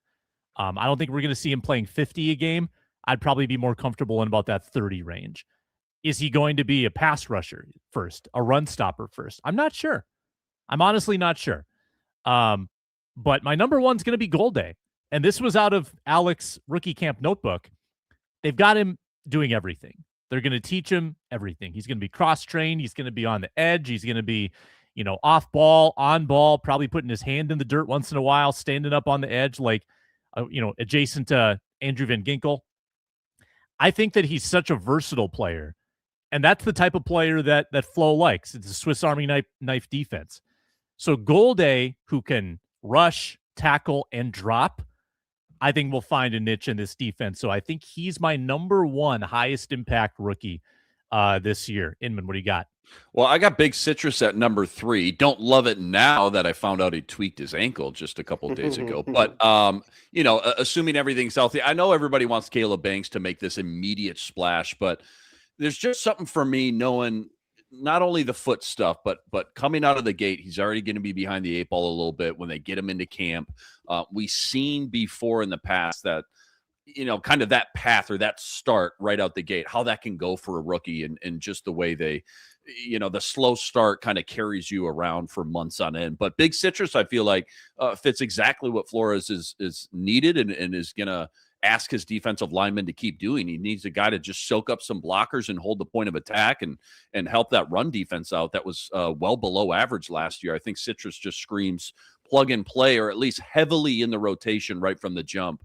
I don't think we're going to see him playing 50 a game. I'd probably be more comfortable in about that 30 range. Is he going to be a pass rusher first, a run stopper first? I'm not sure. I'm honestly not sure. But my number 1 is going to be Golday. And this was out of Alex's rookie camp notebook. They've got him doing everything. They're going to teach him everything. He's going to be cross-trained. He's going to be on the edge. He's going to be, off ball, on ball, probably putting his hand in the dirt once in a while, standing up on the edge, adjacent to Andrew Van Ginkel. I think that he's such a versatile player, and that's the type of player that Flo likes. It's a Swiss Army knife defense. So Golday, who can rush, tackle, and drop, I think we'll find a niche in this defense. So I think he's my number 1 highest impact rookie this year. Inman, what do you got? Well, I got Big Citrus at number 3. Don't love it now that I found out he tweaked his ankle just a couple of days ago. But, assuming everything's healthy, I know everybody wants Caleb Banks to make this immediate splash, but there's just something for me knowing not only the foot stuff, but coming out of the gate, he's already going to be behind the 8 ball a little bit when they get him into camp. We've seen before in the past that, kind of that path or that start right out the gate, how that can go for a rookie and just the way they, the slow start kind of carries you around for months on end. But Big Citrus, I feel like fits exactly what Flores is needed and is going to ask his defensive lineman to keep doing. He needs a guy to just soak up some blockers and hold the point of attack and help that run defense out. That was well below average last year. I think Citrus just screams plug and play, or at least heavily in the rotation right from the jump.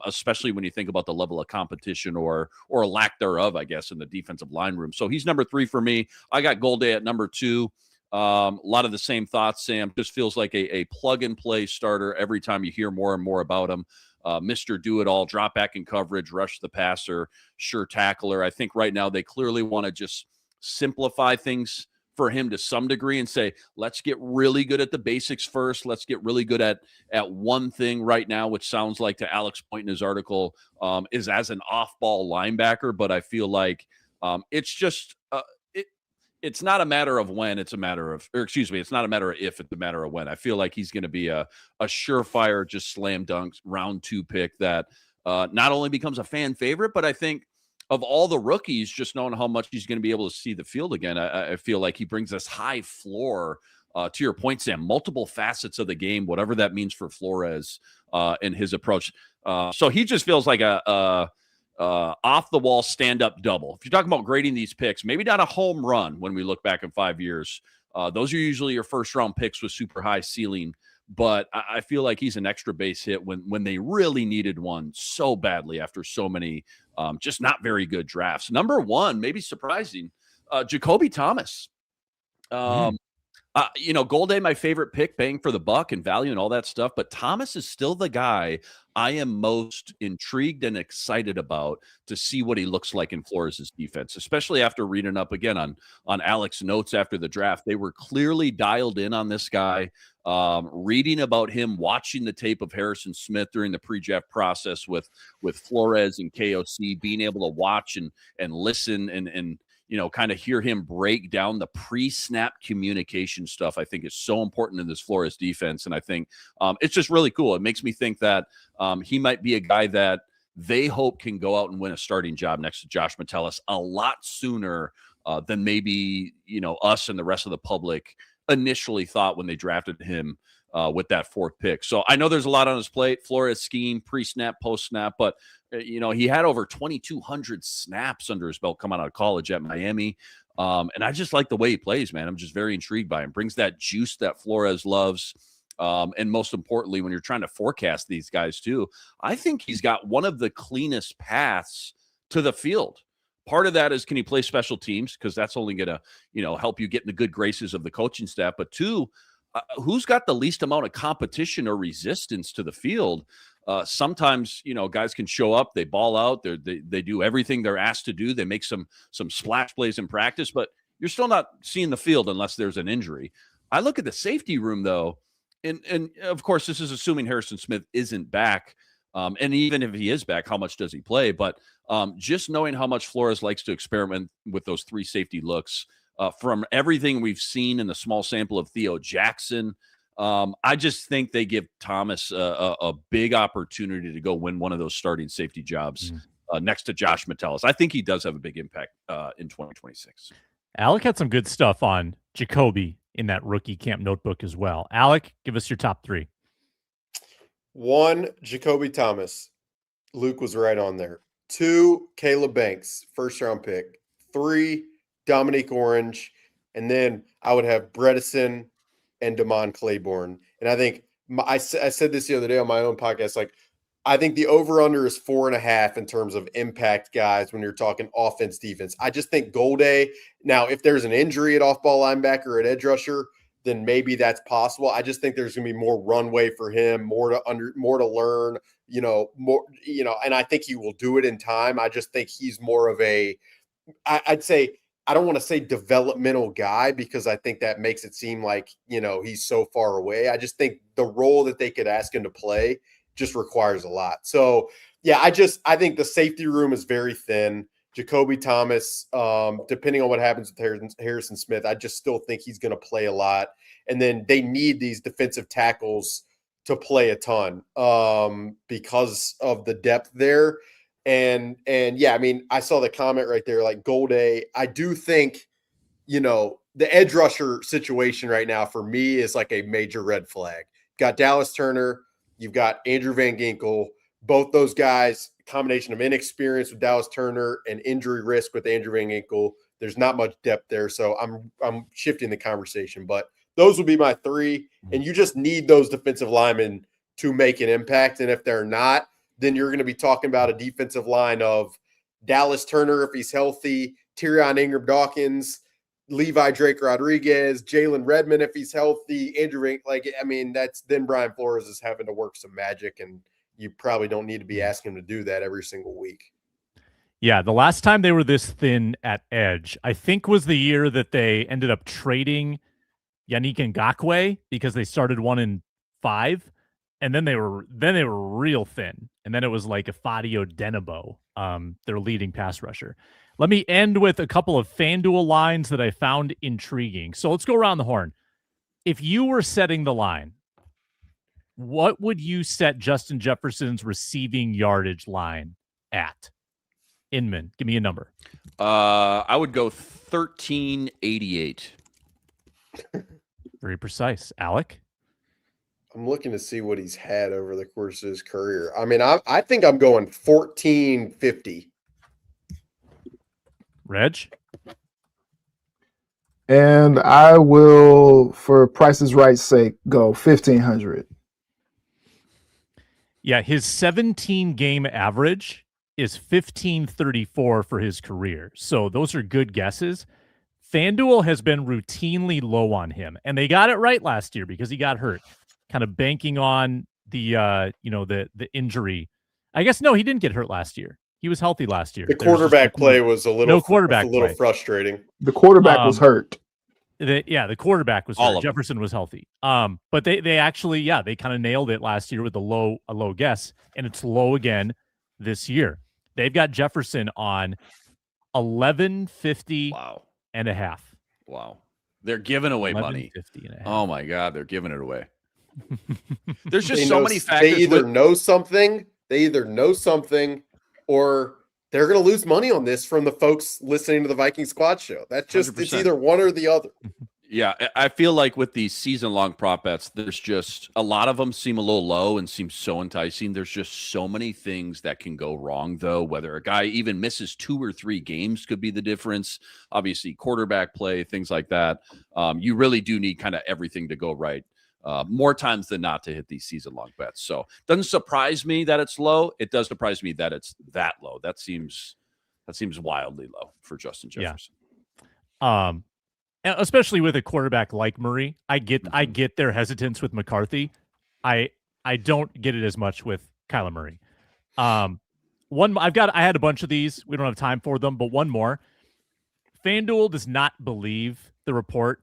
Especially when you think about the level of competition or a lack thereof, I guess, in the defensive line room. So he's number 3 for me. I got Golday at number 2. A lot of the same thoughts, Sam. Just feels like a plug-and-play starter every time you hear more and more about him. Mr. Do-It-All, drop back in coverage, rush the passer, sure tackler. I think right now they clearly want to just simplify things for him to some degree and say, let's get really good at the basics first. Let's get really good at one thing right now, which sounds like, to Alex point in his article, is as an off-ball linebacker. But I feel like it's just it's not a matter of when, it's a matter of, it's not a matter of if, it's a matter of when. I feel like he's going to be a surefire, just slam dunk round 2 pick that not only becomes a fan favorite, but I think of all the rookies, just knowing how much he's going to be able to see the field again, I feel like he brings this high floor, to your point, Sam, multiple facets of the game, whatever that means for Flores in his approach. So he just feels like a off-the-wall stand-up double. If you're talking about grading these picks, maybe not a home run when we look back in 5 years. Those are usually your first-round picks with super high ceiling. But I feel like he's an extra base hit when they really needed one so badly after so many just not very good drafts. Number 1, maybe surprising, Jacoby Thomas. Golday, my favorite pick, bang for the buck and value and all that stuff. But Thomas is still the guy I am most intrigued and excited about to see what he looks like in Flores' defense, especially after reading up again on Alex's notes after the draft. They were clearly dialed in on this guy. Reading about him, watching the tape of Harrison Smith during the pre-draft process with Flores and KOC, being able to watch and listen and kind of hear him break down the pre-snap communication stuff, I think is so important in this Flores defense. And I think it's just really cool. It makes me think that he might be a guy that they hope can go out and win a starting job next to Josh Metellus a lot sooner than maybe, us and the rest of the public initially thought when they drafted him with that fourth pick. So I know there's a lot on his plate. Flores scheme, pre-snap, post-snap, but he had over 2,200 snaps under his belt coming out of college at Miami. And I just like the way he plays, man. I'm just very intrigued by him. Brings that juice that Flores loves. And most importantly, when you're trying to forecast these guys too, I think he's got one of the cleanest paths to the field. Part of that is, can he play special teams? Because that's only going to, help you get in the good graces of the coaching staff. But two, who's got the least amount of competition or resistance to the field? Sometimes, guys can show up, they ball out, they do everything they're asked to do. They make some splash plays in practice, but you're still not seeing the field unless there's an injury. I look at the safety room though, and of course, this is assuming Harrison Smith isn't back. And even if he is back, how much does he play? But just knowing how much Flores likes to experiment with those three safety looks, from everything we've seen in the small sample of Theo Jackson, I just think they give Thomas a big opportunity to go win one of those starting safety jobs next to Josh Metellus. I think he does have a big impact in 2026. Alec had some good stuff on Jacoby in that rookie camp notebook as well. Alec, give us your top three. 1, Jacoby Thomas. Luke was right on there. 2, Caleb Banks, first-round pick. 3, Dominique Orange. And then I would have Bredesen and Damon Claiborne. And I think I said this the other day on my own podcast, I think the over-under is 4.5 in terms of impact guys when you're talking offense, defense. I just think Golday, now if there's an injury at off-ball linebacker or at edge rusher, then maybe that's possible. I just think there's going to be more runway for him, more to learn, and I think he will do it in time. I just think he's more of I'd say, I don't want to say developmental guy because I think that makes it seem like, he's so far away. I just think the role that they could ask him to play just requires a lot. So, yeah, I think the safety room is very thin. Jacoby Thomas, depending on what happens with Harrison Smith, I just still think he's going to play a lot. And then they need these defensive tackles to play a ton because of the depth there. And yeah, I mean, I saw the comment right there, like Golday. I do think, the edge rusher situation right now for me is like a major red flag. Got Dallas Turner, you've got Andrew Van Ginkel, both those guys, combination of inexperience with Dallas Turner and injury risk with Andrew Van Ginkel. There's not much depth there, so I'm shifting the conversation. But those would be my 3, and you just need those defensive linemen to make an impact. And if they're not, then you're going to be talking about a defensive line of Dallas Turner if he's healthy, Tyrion Ingram-Dawkins, Levi Drake Rodriguez, Jalen Redmond if he's healthy, Andrew then Brian Flores is having to work some magic, and you probably don't need to be asking him to do that every single week. Yeah, the last time they were this thin at edge, I think was the year that they ended up trading Yannick Ngakoue because they started 1-5, and then they were real thin, and then it was like Fadio Denebo, their leading pass rusher. Let me end with a couple of Fanduel lines that I found intriguing. So let's go around the horn. If you were setting the line, what would you set Justin Jefferson's receiving yardage line at? Inman, give me a number. I would go 1388. Very precise. Alec? I'm looking to see what he's had over the course of his career. I mean, I think I'm going 1450. Reg? And I will, for Price is Right's sake, go 1,500. Yeah, his 17-game average is 1534 for his career. So those are good guesses. FanDuel has been routinely low on him, and they got it right last year because he got hurt, kind of banking on the the injury. I guess no, he didn't get hurt last year. He was healthy last year. The quarterback play was a little play. frustrating. The quarterback was hurt. The quarterback was hurt. All Jefferson was healthy. But they actually, they kind of nailed it last year with a low guess, and it's low again this year. They've got Jefferson on 1150 and a half. Wow. They're giving away money. 1150 and a half. Oh my God, they're giving it away. There's just so many factors. They either know something, or they're going to lose money on this from the folks listening to the Viking Squad show. That's just 100%. It's either one or the other. Yeah, I feel like with these season-long prop bets, there's just a lot of them seem a little low and seem so enticing. There's just so many things that can go wrong, though. Whether a guy even misses 2 or 3 games could be the difference. Obviously, quarterback play, things like that. You really do need kind of everything to go right. More times than not to hit these season-long bets. So it doesn't surprise me that it's low. It does surprise me that it's that low. That seems wildly low for Justin Jefferson. Yeah. Especially with a quarterback like Murray, I get their hesitance with McCarthy. I don't get it as much with Kyler Murray. I had a bunch of these. We don't have time for them, but one more. FanDuel does not believe the report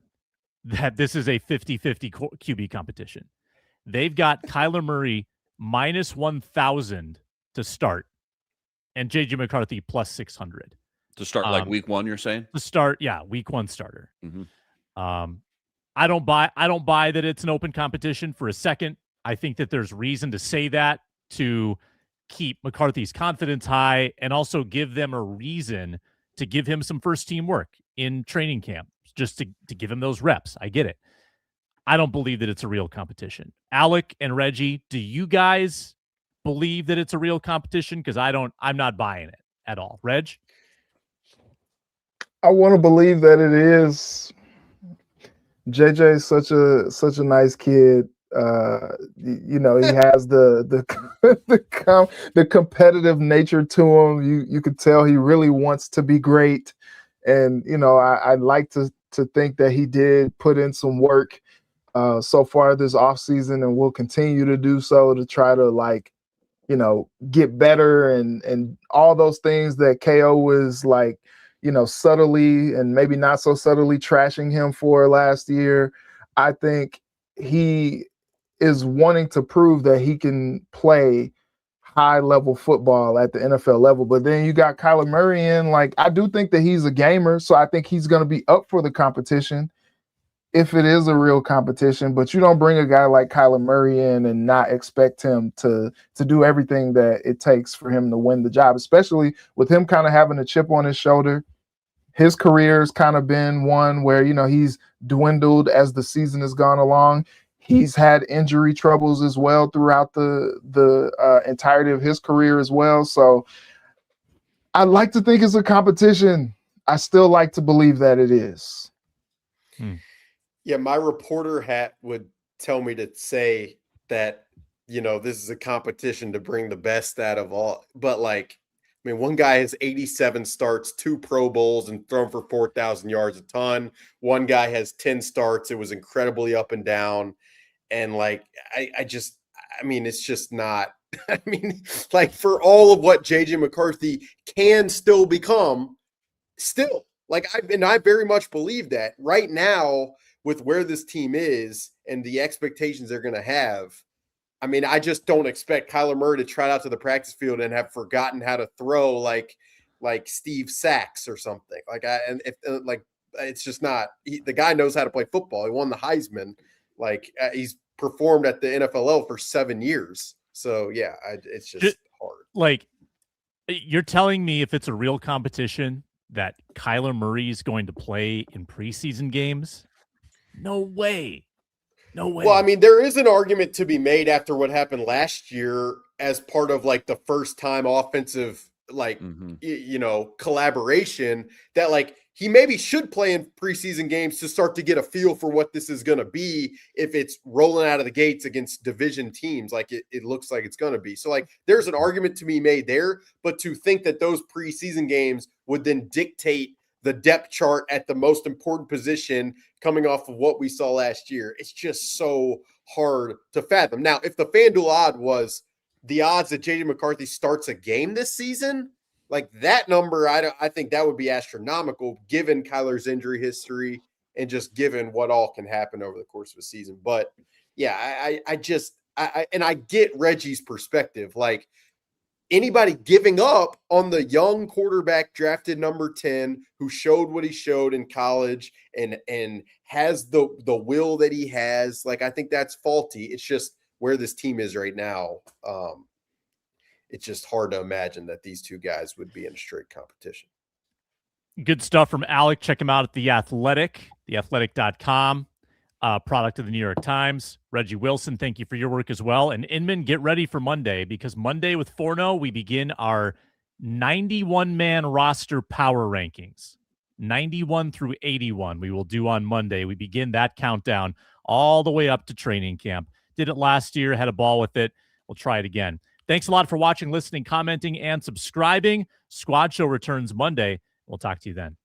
that this is a 50-50 QB competition. They've got Kyler Murray minus 1,000 to start and JJ McCarthy plus 600. To start like week 1, you're saying? To start, week 1 starter. Mm-hmm. I don't buy that it's an open competition for a second. I think that there's reason to say that to keep McCarthy's confidence high and also give them a reason to give him some first team work in training camp, just to give him those reps. I get it. I don't believe that it's a real competition. Alec and Reggie, do you guys believe that it's a real competition? Because I'm not buying it at all. Reg? I want to believe that it is. JJ is such a nice kid. He has the competitive nature to him. You could tell he really wants to be great, and I'd like to think that he did put in some work so far this offseason and will continue to do so to try to get better and all those things that KO was subtly and maybe not so subtly trashing him for last year. I think he is wanting to prove that he can play high-level football at the NFL level. But then you got Kyler Murray in. I do think that he's a gamer, so I think he's going to be up for the competition if it is a real competition. But you don't bring a guy like Kyler Murray in and not expect him to do everything that it takes for him to win the job, especially with him kind of having a chip on his shoulder. His career's kind of been one where, he's dwindled as the season has gone along. He's had injury troubles as well throughout the entirety of his career as well. So I'd like to think it's a competition. I still like to believe that it is. Yeah, my reporter hat would tell me to say that, this is a competition to bring the best out of all. But one guy has 87 starts, 2 Pro Bowls, and thrown for 4,000 yards a ton. One guy has 10 starts. It was incredibly up and down. And it's just not, for all of what JJ McCarthy can still become, I very much believe that right now with where this team is and the expectations they're going to have. I just don't expect Kyler Murray to trot out to the practice field and have forgotten how to throw like Steve Sachs or something. It's just not. The guy knows how to play football. He won the Heisman. He's performed at the NFL for 7 years. So yeah, it's just hard. You're telling me if it's a real competition that Kyler Murray is going to play in preseason games? No way. No way. Well, there is an argument to be made after what happened last year as part of the first time offensive, collaboration that he maybe should play in preseason games to start to get a feel for what this is going to be if it's rolling out of the gates against division teams it looks like it's going to be. So there's an argument to be made there, but to think that those preseason games would then dictate the depth chart at the most important position coming off of what we saw last year. It's just so hard to fathom. Now, if the FanDuel odd was the odds that JJ McCarthy starts a game this season, like that number, I think that would be astronomical given Kyler's injury history and just given what all can happen over the course of a season. But yeah, I get Reggie's perspective. Like, anybody giving up on the young quarterback drafted number 10 who showed what he showed in college and has the will that he has, like, I think that's faulty. It's just where this team is right now. It's just hard to imagine that these two guys would be in straight competition. Good stuff from Alec. Check him out at The Athletic, theathletic.com, product of the New York Times. Reggie Wilson, thank you for your work as well. And Inman, get ready for Monday, because Monday with Forno, we begin our 91-man roster power rankings. 91 through 81 we will do on Monday. We begin that countdown all the way up to training camp. Did it last year, had a ball with it. We'll try it again. Thanks a lot for watching, listening, commenting, and subscribing. Squad Show returns Monday. We'll talk to you then.